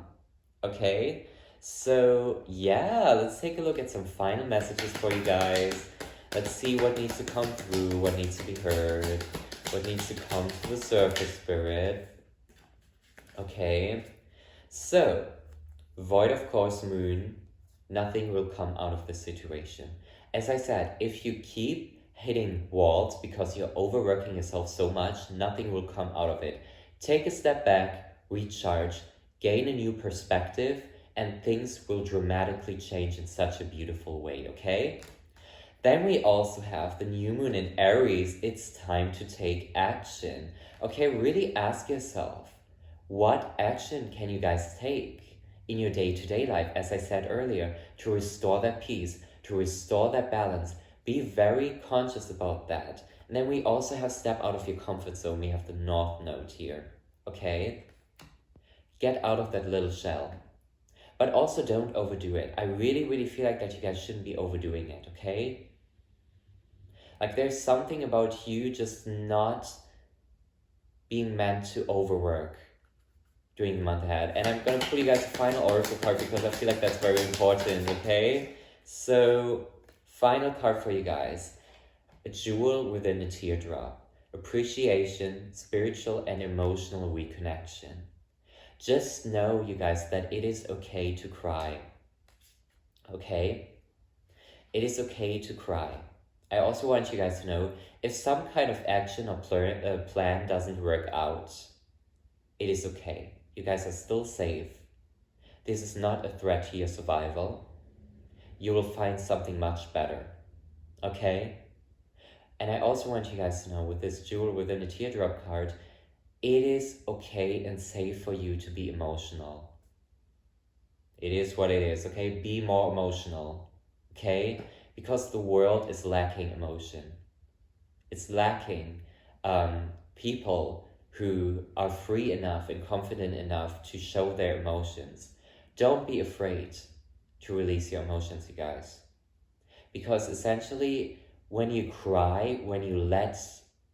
S1: okay? So yeah, let's take a look at some final messages for you guys. Let's see what needs to come through, what needs to be heard, what needs to come to the surface, Spirit. Okay, so void of course moon, nothing will come out of this situation. As I said, if you keep hitting walls because you're overworking yourself so much, nothing will come out of it. Take a step back, recharge, gain a new perspective, and things will dramatically change in such a beautiful way, okay? Then we also have the new moon in Aries. It's time to take action. Okay, really ask yourself, what action can you guys take in your day-to-day life, as I said earlier, to restore that peace, to restore that balance? Be very conscious about that. And then we also have step out of your comfort zone. We have the North Node here, okay? Get out of that little shell. But also don't overdo it. I really, really feel like that you guys shouldn't be overdoing it, okay? Like, there's something about you just not being meant to overwork. during the month ahead. And I'm gonna pull you guys a final oracle card because I feel like that's very important, okay? So, final card for you guys. A jewel within a teardrop. Appreciation, spiritual and emotional reconnection. Just know, you guys, that it is okay to cry. Okay? It is okay to cry. I also want you guys to know, if some kind of action or plan doesn't work out, it is okay. You guys are still safe. This is not a threat to your survival. You will find something much better. Okay? And I also want you guys to know, with this jewel within a teardrop card, it is okay and safe for you to be emotional. It is what it is, okay? Be more emotional, okay? Because the world is lacking emotion. It's lacking people who are free enough and confident enough to show their emotions. Don't be afraid to release your emotions, you guys. Because essentially, when you cry, when you let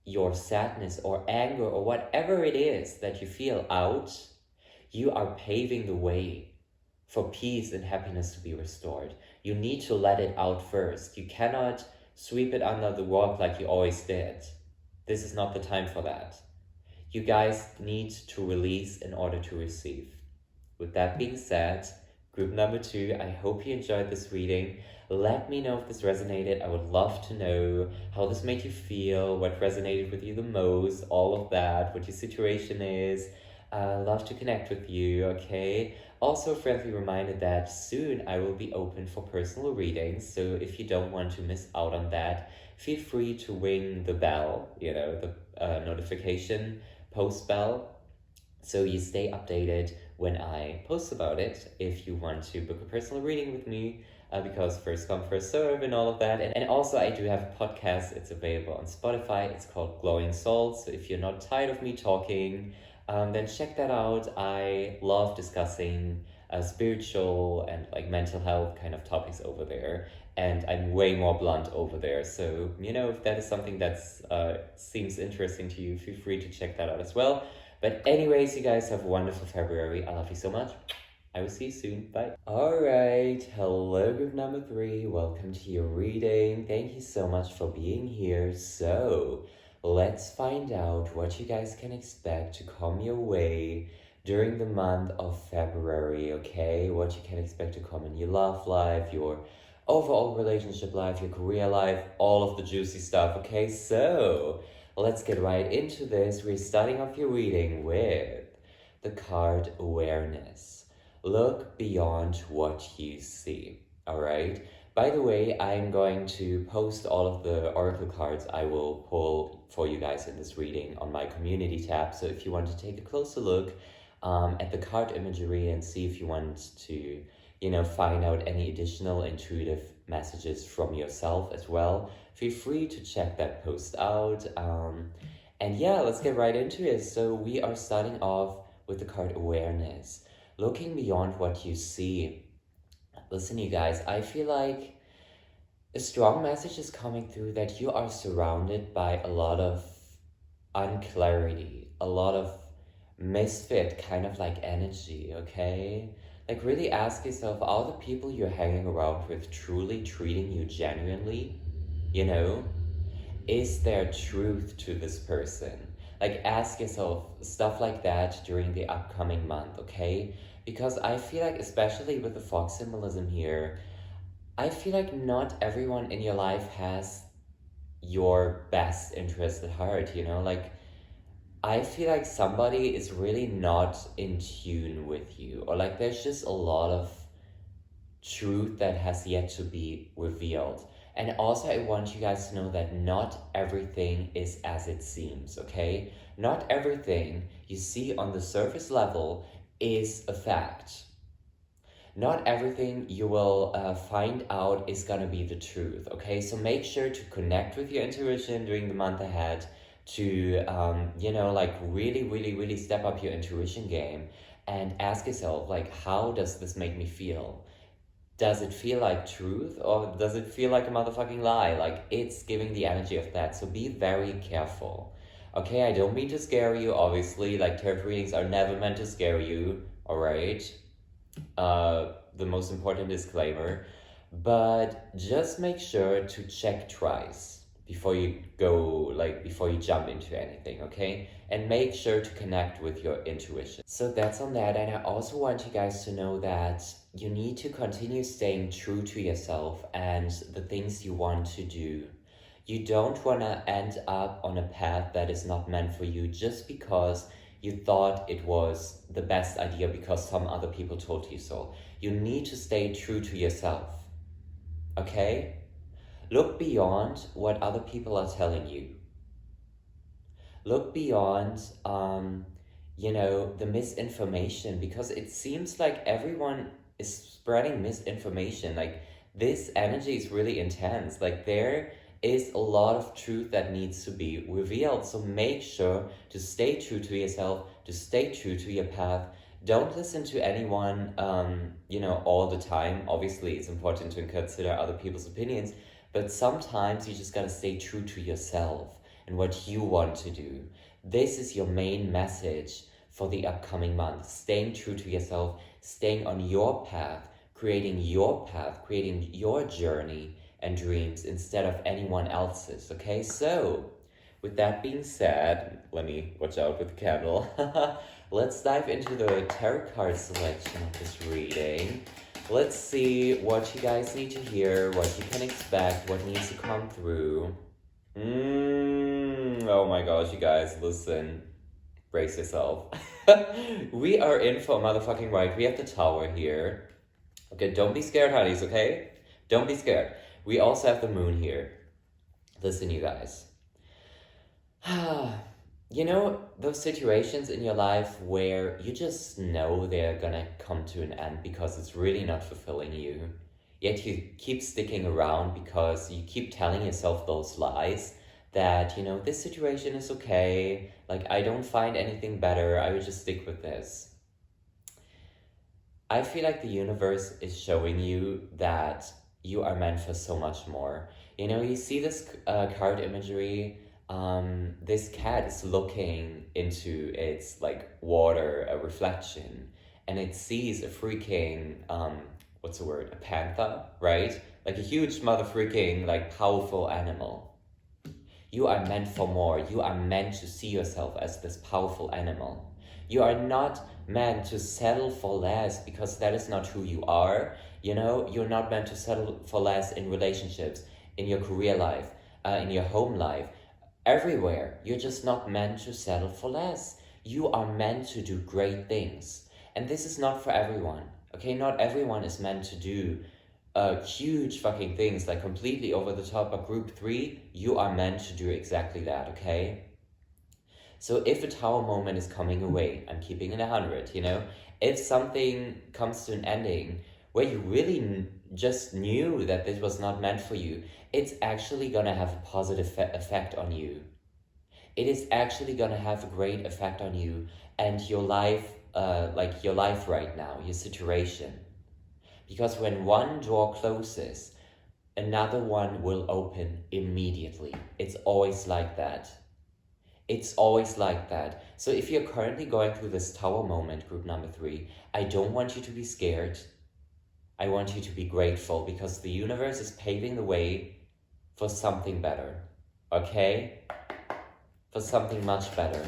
S1: your sadness or anger or whatever it is that you feel out, you are paving the way for peace and happiness to be restored. You need to let it out first. You cannot sweep it under the rug like you always did. This is not the time for that. You guys need to release in order to receive. With that being said, group number 2, I hope you enjoyed this reading. Let me know if this resonated. I would love to know how this made you feel, what resonated with you the most, all of that, what your situation is. Love to connect with you, okay? Also, a friendly reminder that soon I will be open for personal readings, so if you don't want to miss out on that, feel free to ring the bell, the notification post bell, so you stay updated when I post about it if you want to book a personal reading with me, because first come, first serve and all of that. And also I do have a podcast. It's available on Spotify. It's called Glowing Souls. So if you're not tired of me talking, then check that out. I love discussing spiritual and like mental health kind of topics over there. And I'm way more blunt over there. So, if that is something that's seems interesting to you, feel free to check that out as well. But anyways, you guys have a wonderful February. I love you so much. I will see you soon. Bye. Alright, hello group number 3. Welcome to your reading. Thank you so much for being here. So, let's find out what you guys can expect to come your way during the month of February, okay? What you can expect to come in your love life, your overall relationship life, your career life, all of the juicy stuff, okay? So, let's get right into this. We're starting off your reading with the card Awareness. Look beyond what you see, all right? By the way, I'm going to post all of the oracle cards I will pull for you guys in this reading on my community tab. So if you want to take a closer look at the card imagery and see if you want to, find out any additional intuitive messages from yourself as well, feel free to check that post out. And yeah, let's get right into it. So we are starting off with the card Awareness. Looking beyond what you see. Listen, you guys, I feel like a strong message is coming through that you are surrounded by a lot of unclarity, a lot of misfit kind of like energy, okay? Like really ask yourself, are the people you're hanging around with truly treating you genuinely? Is there truth to this person? Like ask yourself stuff like that during the upcoming month, okay? Because I feel like, especially with the fox symbolism here, I feel like not everyone in your life has your best interest at heart, Like, I feel like somebody is really not in tune with you, or like there's just a lot of truth that has yet to be revealed. And also, I want you guys to know that not everything is as it seems, okay? Not everything you see on the surface level is a fact. Not everything you will find out is gonna be the truth, okay? So make sure to connect with your intuition during the month ahead to, really, really, really step up your intuition game and ask yourself, like, how does this make me feel? Does it feel like truth or does it feel like a motherfucking lie? Like, it's giving the energy of that. So be very careful. Okay, I don't mean to scare you, obviously. Like, tarot readings are never meant to scare you, all right? The most important disclaimer. But just make sure to check twice before you go, like, before you jump into anything, okay? And make sure to connect with your intuition. So that's on that. And I also want you guys to know that you need to continue staying true to yourself and the things you want to do. You don't want to end up on a path that is not meant for you just because you thought it was the best idea because some other people told you so. You need to stay true to yourself. Okay? Look beyond what other people are telling you. Look beyond, the misinformation, because it seems like everyone is spreading misinformation. Like, this energy is really intense. Like, there is a lot of truth that needs to be revealed. So make sure to stay true to yourself, to stay true to your path. Don't listen to anyone, all the time. Obviously, it's important to consider other people's opinions, but sometimes you just gotta stay true to yourself and what you want to do. This is your main message for the upcoming month. Staying true to yourself, staying on your path, creating your journey and dreams instead of anyone else's, okay? So, with that being said, let me watch out with the candle. Let's dive into the tarot card selection of this reading. Let's see what you guys need to hear, what you can expect, what needs to come through. Oh my gosh, you guys, listen. Brace yourself. We are in for a motherfucking ride. We have the Tower here. Okay, don't be scared, honeys, okay? Don't be scared. We also have the Moon here. Listen, you guys. You know, those situations in your life where you just know they're gonna come to an end because it's really not fulfilling you, yet you keep sticking around because you keep telling yourself those lies that, this situation is okay, like, I don't find anything better, I would just stick with this. I feel like the universe is showing you that you are meant for so much more. You see this card imagery. This cat is looking into its water, a reflection, and it sees a freaking a panther, right? Like a huge mother freaking powerful animal. You are meant for more. You are meant to see yourself as this powerful animal. You are not meant to settle for less because that is not who you are. You're not meant to settle for less in relationships, in your career life, in your home life. Everywhere, you're just not meant to settle for less. You are meant to do great things. And this is not for everyone, okay? Not everyone is meant to do huge fucking things, like completely over the top. But group 3, you are meant to do exactly that, okay? So if a Tower moment is coming away, I'm keeping it 100, if something comes to an ending where you really just knew that this was not meant for you, it's actually gonna have a positive effect on you. It is actually gonna have a great effect on you and your life, your life right now, your situation. Because when one door closes, another one will open immediately. It's always like that. It's always like that. So if you're currently going through this Tower moment, group number 3, I don't want you to be scared. I want you to be grateful because the universe is paving the way for something better, okay? For something much better.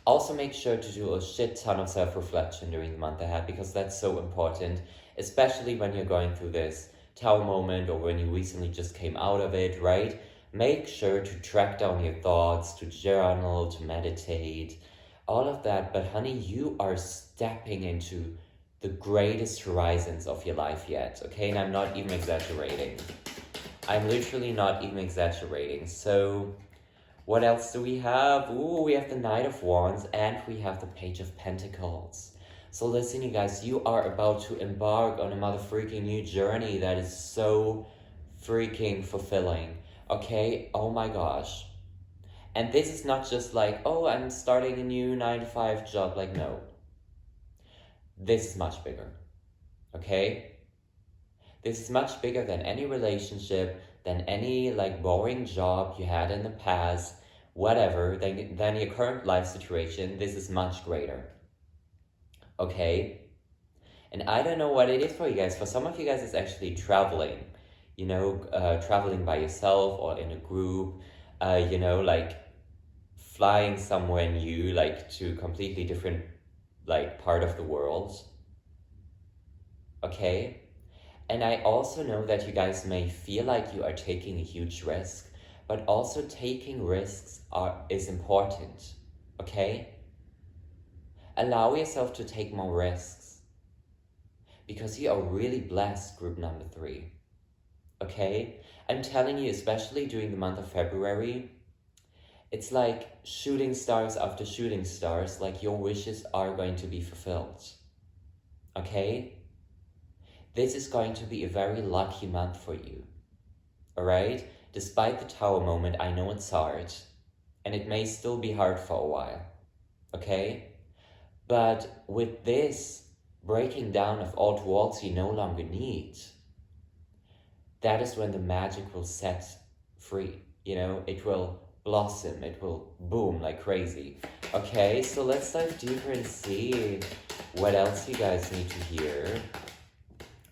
S1: Also make sure to do a shit ton of self-reflection during the month ahead because that's so important, especially when you're going through this Tower moment or when you recently just came out of it, right? Make sure to track down your thoughts, to journal, to meditate, all of that. But honey, you are stepping into the greatest horizons of your life yet, okay? And I'm not even exaggerating. I'm literally not even exaggerating. So what else do we have? Ooh, we have the Knight of Wands and we have the Page of Pentacles. So listen, you guys, you are about to embark on a mother freaking new journey that is so freaking fulfilling, okay? Oh my gosh. And this is not just like, oh, I'm starting a new 9-to-5 job. Like, no. This is much bigger, okay? This is much bigger than any relationship, than any boring job you had in the past, whatever, than your current life situation, this is much greater. Okay? And I don't know what it is for you guys. For some of you guys, it's actually traveling. Traveling by yourself or in a group. Like flying somewhere new, like to a completely different like part of the world. Okay? And I also know that you guys may feel like you are taking a huge risk, but also taking risks is important. Okay? Allow yourself to take more risks because you are really blessed, group number 3. Okay? I'm telling you, especially during the month of February, it's like shooting stars after shooting stars, like your wishes are going to be fulfilled. Okay? This is going to be a very lucky month for you. Alright? Despite the tower moment, I know it's hard. And it may still be hard for a while. Okay? But with this breaking down of old walls you no longer need, that is when the magic will set free. It will blossom, it will boom like crazy. Okay, so let's dive deeper and see what else you guys need to hear.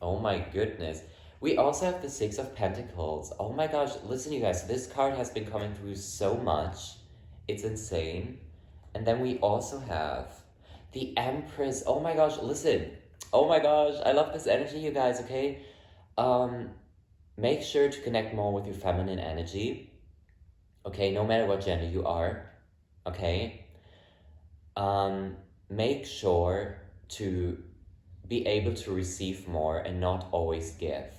S1: Oh my goodness. We also have the 6 of Pentacles. Oh my gosh, listen you guys, this card has been coming through so much. It's insane. And then we also have the Empress. Oh my gosh, listen. Oh my gosh, I love this energy, you guys, okay? Make sure to connect more with your feminine energy. Okay, no matter what gender you are. Okay? Make sure to be able to receive more and not always give.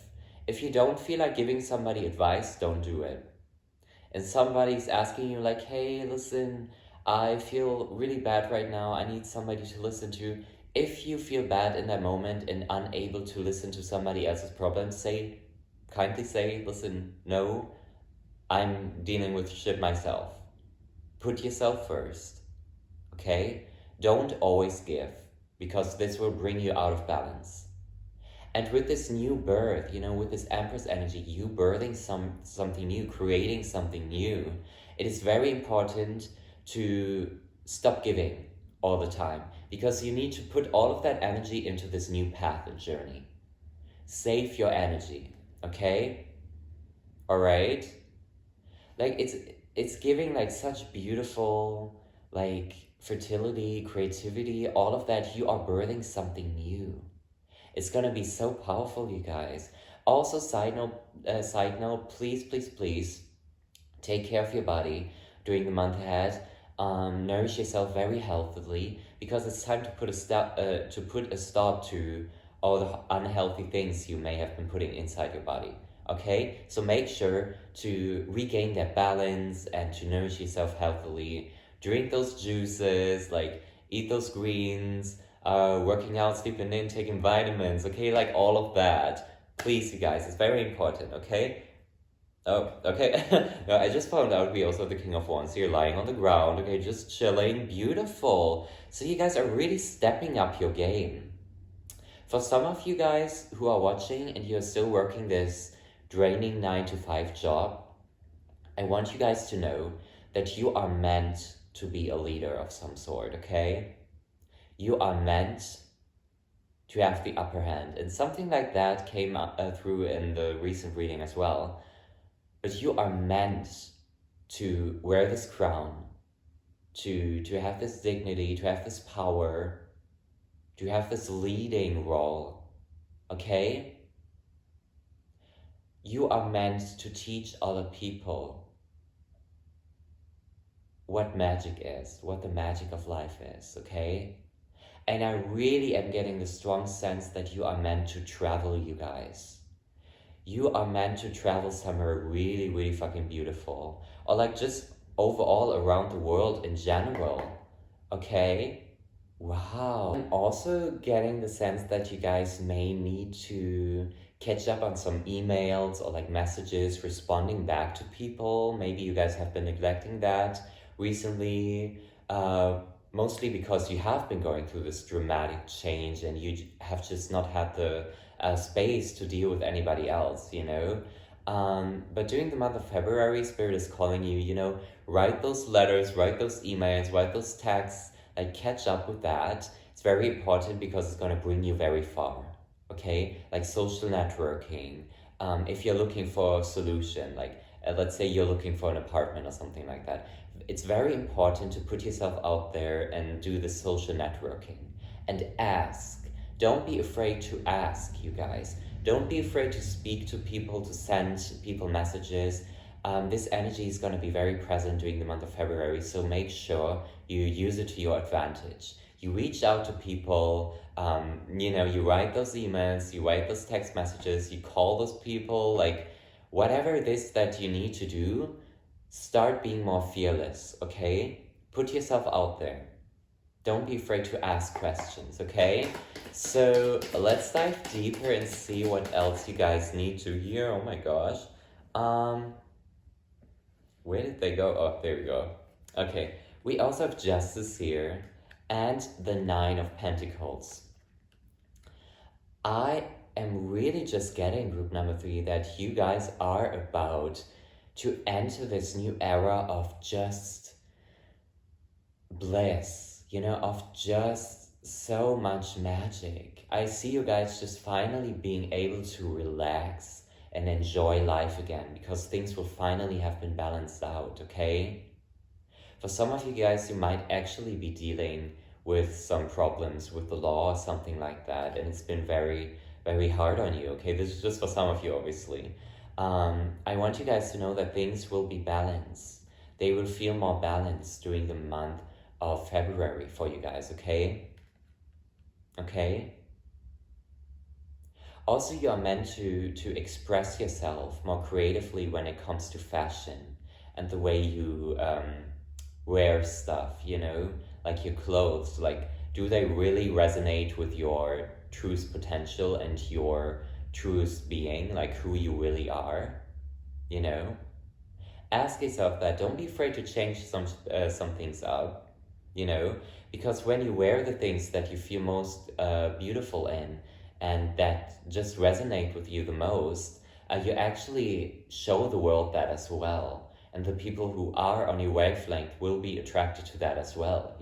S1: If you don't feel like giving somebody advice, don't do it. And somebody's asking you like, hey, listen, I feel really bad right now. I need somebody to listen to. If you feel bad in that moment and unable to listen to somebody else's problems, kindly say, listen, no, I'm dealing with shit myself. Put yourself first, okay? Don't always give, because this will bring you out of balance. And with this new birth, with this Empress energy, you birthing something new, creating something new, it is very important to stop giving all the time, because you need to put all of that energy into this new path and journey. Save your energy, okay? All right? Like it's giving like such beautiful like fertility, creativity, all of that. You are birthing something new. It's gonna be so powerful, you guys. Also, side note, please take care of your body during the month ahead. Nourish yourself very healthily, because it's time to put a stop to all the unhealthy things you may have been putting inside your body. Okay, so make sure to regain that balance and to nourish yourself healthily. Drink those juices, like eat those greens, working out, sleeping in, taking vitamins, okay, like all of that. Please, you guys, it's very important, okay? Oh, okay. No, I just found out we also have the King of Wands here lying on the ground, okay, just chilling, beautiful. So you guys are really stepping up your game. For some of you guys who are watching and you're still working this draining 9-to-5 job, I want you guys to know that you are meant to be a leader of some sort, okay? You are meant to have the upper hand. And something like that came through in the recent reading as well. But you are meant to wear this crown, to have this dignity, to have this power, to have this leading role, okay? You are meant to teach other people what magic is, what the magic of life is, okay? And I really am getting the strong sense that you are meant to travel, you guys. You are meant to travel somewhere really, really fucking beautiful. Or like just overall around the world in general, okay? Wow. I'm also getting the sense that you guys may need to catch up on some emails or like messages, responding back to people. Maybe you guys have been neglecting that recently, mostly because you have been going through this dramatic change and you have just not had the space to deal with anybody else, But during the month of February, Spirit is calling you, write those letters, write those emails, write those texts, like catch up with that. It's very important because it's going to bring you very far, okay? Like social networking. If you're looking for a solution, like let's say you're looking for an apartment or something like that, it's very important to put yourself out there and do the social networking and ask. Don't be afraid to ask, you guys. Don't be afraid to speak to people, to send people messages. This energy is going to be very present during the month of February, so make sure you use it to your advantage. You reach out to people, you write those emails, you write those text messages, you call those people, like whatever it is that you need to do, start being more fearless, okay? Put yourself out there. Don't be afraid to ask questions, okay? So let's dive deeper and see what else you guys need to hear. Oh my gosh. Where did they go? Oh, there we go. Okay, we also have Justice here and the Nine of Pentacles. I am really just getting, group number 3, that you guys are about to enter this new era of just bliss, of just so much magic. I see you guys just finally being able to relax and enjoy life again because things will finally have been balanced out, okay? For some of you guys, you might actually be dealing with some problems with the law or something like that, and it's been very, very hard on you, okay? This is just for some of you, obviously. I want you guys to know that things will be balanced. They will feel more balanced during the month of February for you guys, okay? Okay? Also, you are meant to express yourself more creatively when it comes to fashion and the way you wear stuff, like your clothes. Like, do they really resonate with your truest potential and your truest being, like who you really are, Ask yourself that. Don't be afraid to change some things up, because when you wear the things that you feel most beautiful in and that just resonate with you the most, you actually show the world that as well. And the people who are on your wavelength will be attracted to that as well,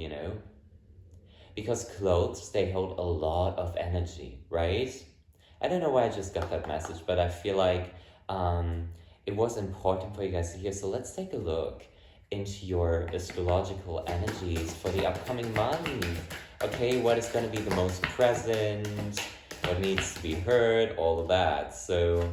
S1: Because clothes, they hold a lot of energy, right? I don't know why I just got that message, but I feel like it was important for you guys to hear. So let's take a look into your astrological energies for the upcoming month. Okay, what is going to be the most present, what needs to be heard, all of that. So,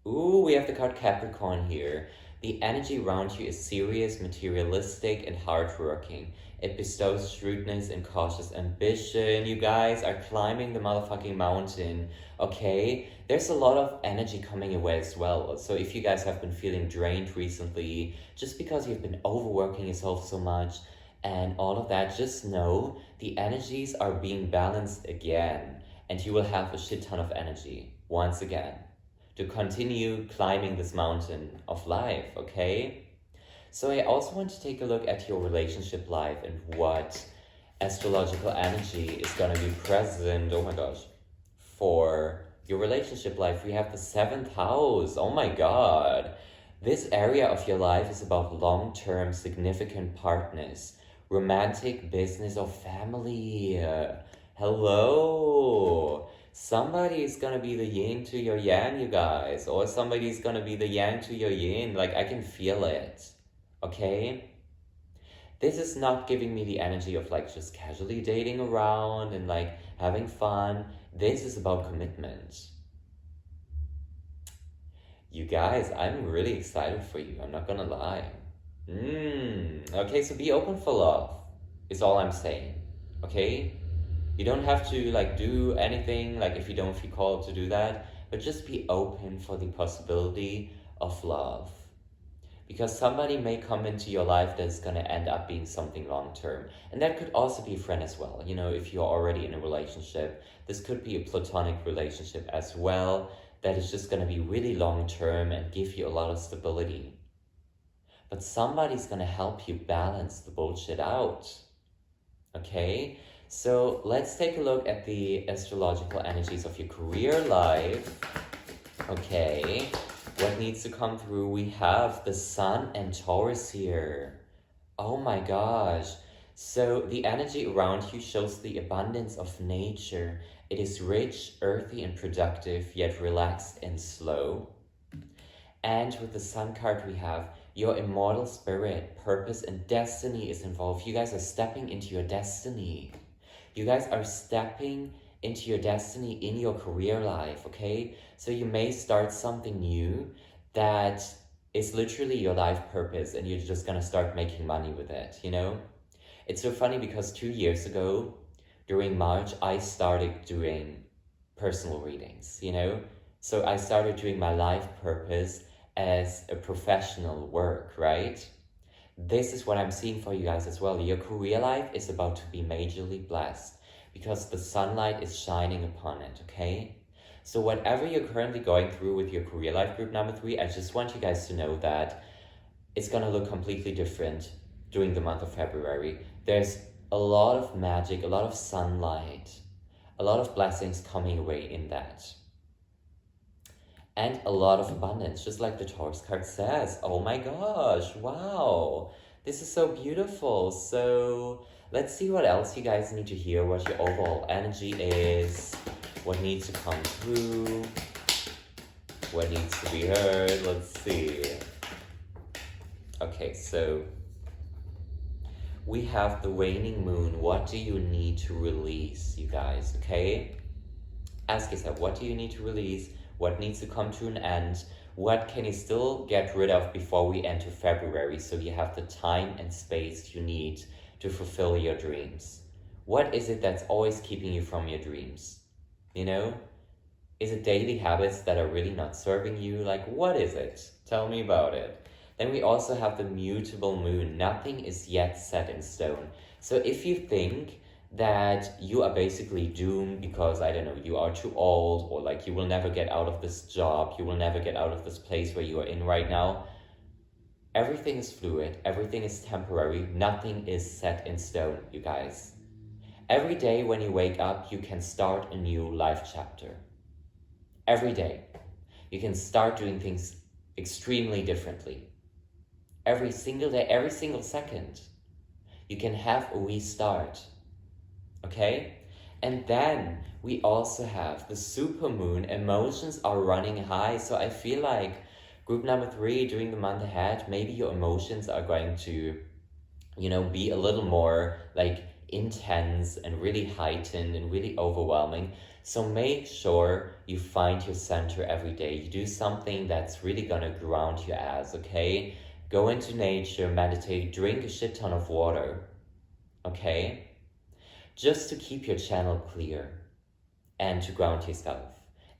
S1: we have the card Capricorn here. The energy around you is serious, materialistic, and hardworking. It bestows shrewdness and cautious ambition. You guys are climbing the motherfucking mountain, okay? There's a lot of energy coming your way as well. So if you guys have been feeling drained recently, just because you've been overworking yourself so much and all of that, just know the energies are being balanced again. And you will have a shit ton of energy once again to continue climbing this mountain of life, okay? So I also want to take a look at your relationship life and what astrological energy is going to be present, oh my gosh, for your relationship life. We have the 7th house, oh my god. This area of your life is about long-term significant partners, romantic, business, or family. Hello. Somebody is gonna be the yin to your yang, you guys, or somebody is gonna be the yang to your yin. Like, I can feel it. Okay? This is not giving me the energy of like just casually dating around and like having fun. This is about commitment. You guys, I'm really excited for you. I'm not gonna lie. Okay, so be open for love is all I'm saying. Okay? You don't have to like do anything like if you don't feel called to do that, but just be open for the possibility of love. Because somebody may come into your life that's going to end up being something long-term. And that could also be a friend as well. If you're already in a relationship, this could be a platonic relationship as well that is just going to be really long-term and give you a lot of stability. But somebody's going to help you balance the bullshit out. Okay? So let's take a look at the astrological energies of your career life. Okay. What needs to come through? We have the Sun and Taurus here. Oh my gosh. So the energy around you shows the abundance of nature. It is rich, earthy, and productive, yet relaxed and slow. And with the Sun card, we have your immortal spirit, purpose, and destiny is involved. You guys are stepping into your destiny. You guys are stepping into your destiny in your career life, okay? So you may start something new that is literally your life purpose, and you're just gonna start making money with it, you know? It's so funny because 2 years ago, during March, I started doing personal readings, you know? So I started doing my life purpose as a professional work, right? This is what I'm seeing for you guys as well. Your career life is about to be majorly blessed because the sunlight is shining upon it, okay? So whatever you're currently going through with your career life, group number 3, I just want you guys to know that it's gonna look completely different during the month of February. There's a lot of magic, a lot of sunlight, a lot of blessings coming away in that. And a lot of abundance, just like the Taurus card says. Oh my gosh, wow. This is so beautiful. So let's see what else you guys need to hear, what your overall energy is, what needs to come through, what needs to be heard. Let's see. Okay, so we have the waning moon. What do you need to release, you guys, okay? Ask yourself, what do you need to release? What needs to come to an end? What can you still get rid of before we enter February so you have the time and space you need to fulfill your dreams? What is it that's always keeping you from your dreams? You know? Is it daily habits that are really not serving you? Like, what is it? Tell me about it. Then we also have the mutable moon. Nothing is yet set in stone. So if you think that you are basically doomed because, I don't know, you are too old, or like you will never get out of this job, you will never get out of this place where you are in right now, everything is fluid, everything is temporary, nothing is set in stone, you guys. Every day when you wake up, you can start a new life chapter. Every day. You can start doing things extremely differently. Every single day, every single second, you can have a restart. Okay? And then we also have the supermoon. Emotions are running high. So I feel like group number 3, during the month ahead, maybe your emotions are going to, you know, be a little more like intense and really heightened and really overwhelming. So make sure you find your center every day. You do something that's really gonna ground your ass, okay? Go into nature, meditate, drink a shit ton of water, okay? Just to keep your channel clear and to ground yourself.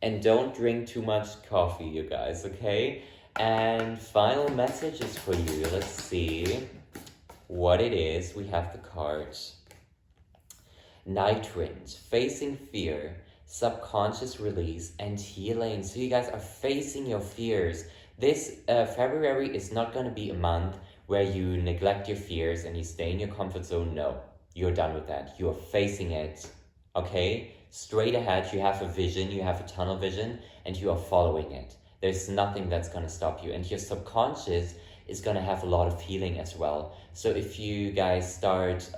S1: And don't drink too much coffee, you guys, okay? And final messages for you. Let's see what it is. We have the cards. Night Wind, facing fear, subconscious release, and healing. So you guys are facing your fears. This February is not going to be a month where you neglect your fears and you stay in your comfort zone. No. You're done with that. You are facing it, okay? Straight ahead, you have a vision, you have a tunnel vision, and you are following it. There's nothing that's gonna stop you. And your subconscious is gonna have a lot of healing as well. So if you guys start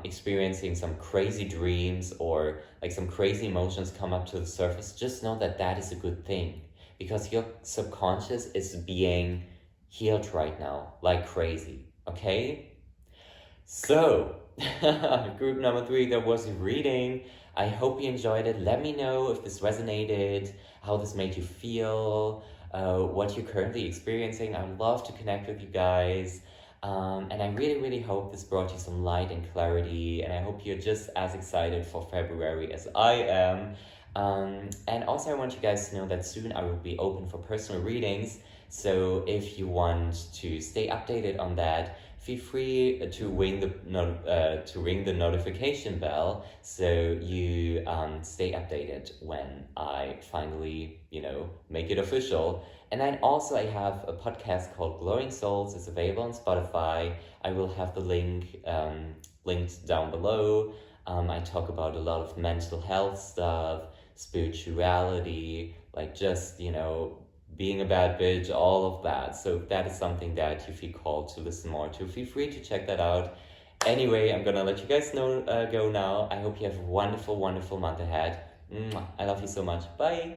S1: experiencing some crazy dreams or like some crazy emotions come up to the surface, just know that that is a good thing because your subconscious is being healed right now like crazy, okay? So, group number 3, that was your reading. I hope you enjoyed it. Let me know if this resonated, how this made you feel, what you're currently experiencing. I would love to connect with you guys. And I really, really hope this brought you some light and clarity. And I hope you're just as excited for February as I am. And also I want you guys to know that soon I will be open for personal readings. So if you want to stay updated on that, feel free to ring the notification bell so you stay updated when I finally, make it official. And then also I have a podcast called Glowing Souls. It's available on Spotify. I will have the link linked down below. I talk about a lot of mental health stuff, spirituality, like just, being a bad bitch, all of that. So if that is something that you feel called to listen more to, feel free to check that out. Anyway, I'm gonna let you guys know go now. I hope you have a wonderful, wonderful month ahead. Mwah. I love you so much. Bye.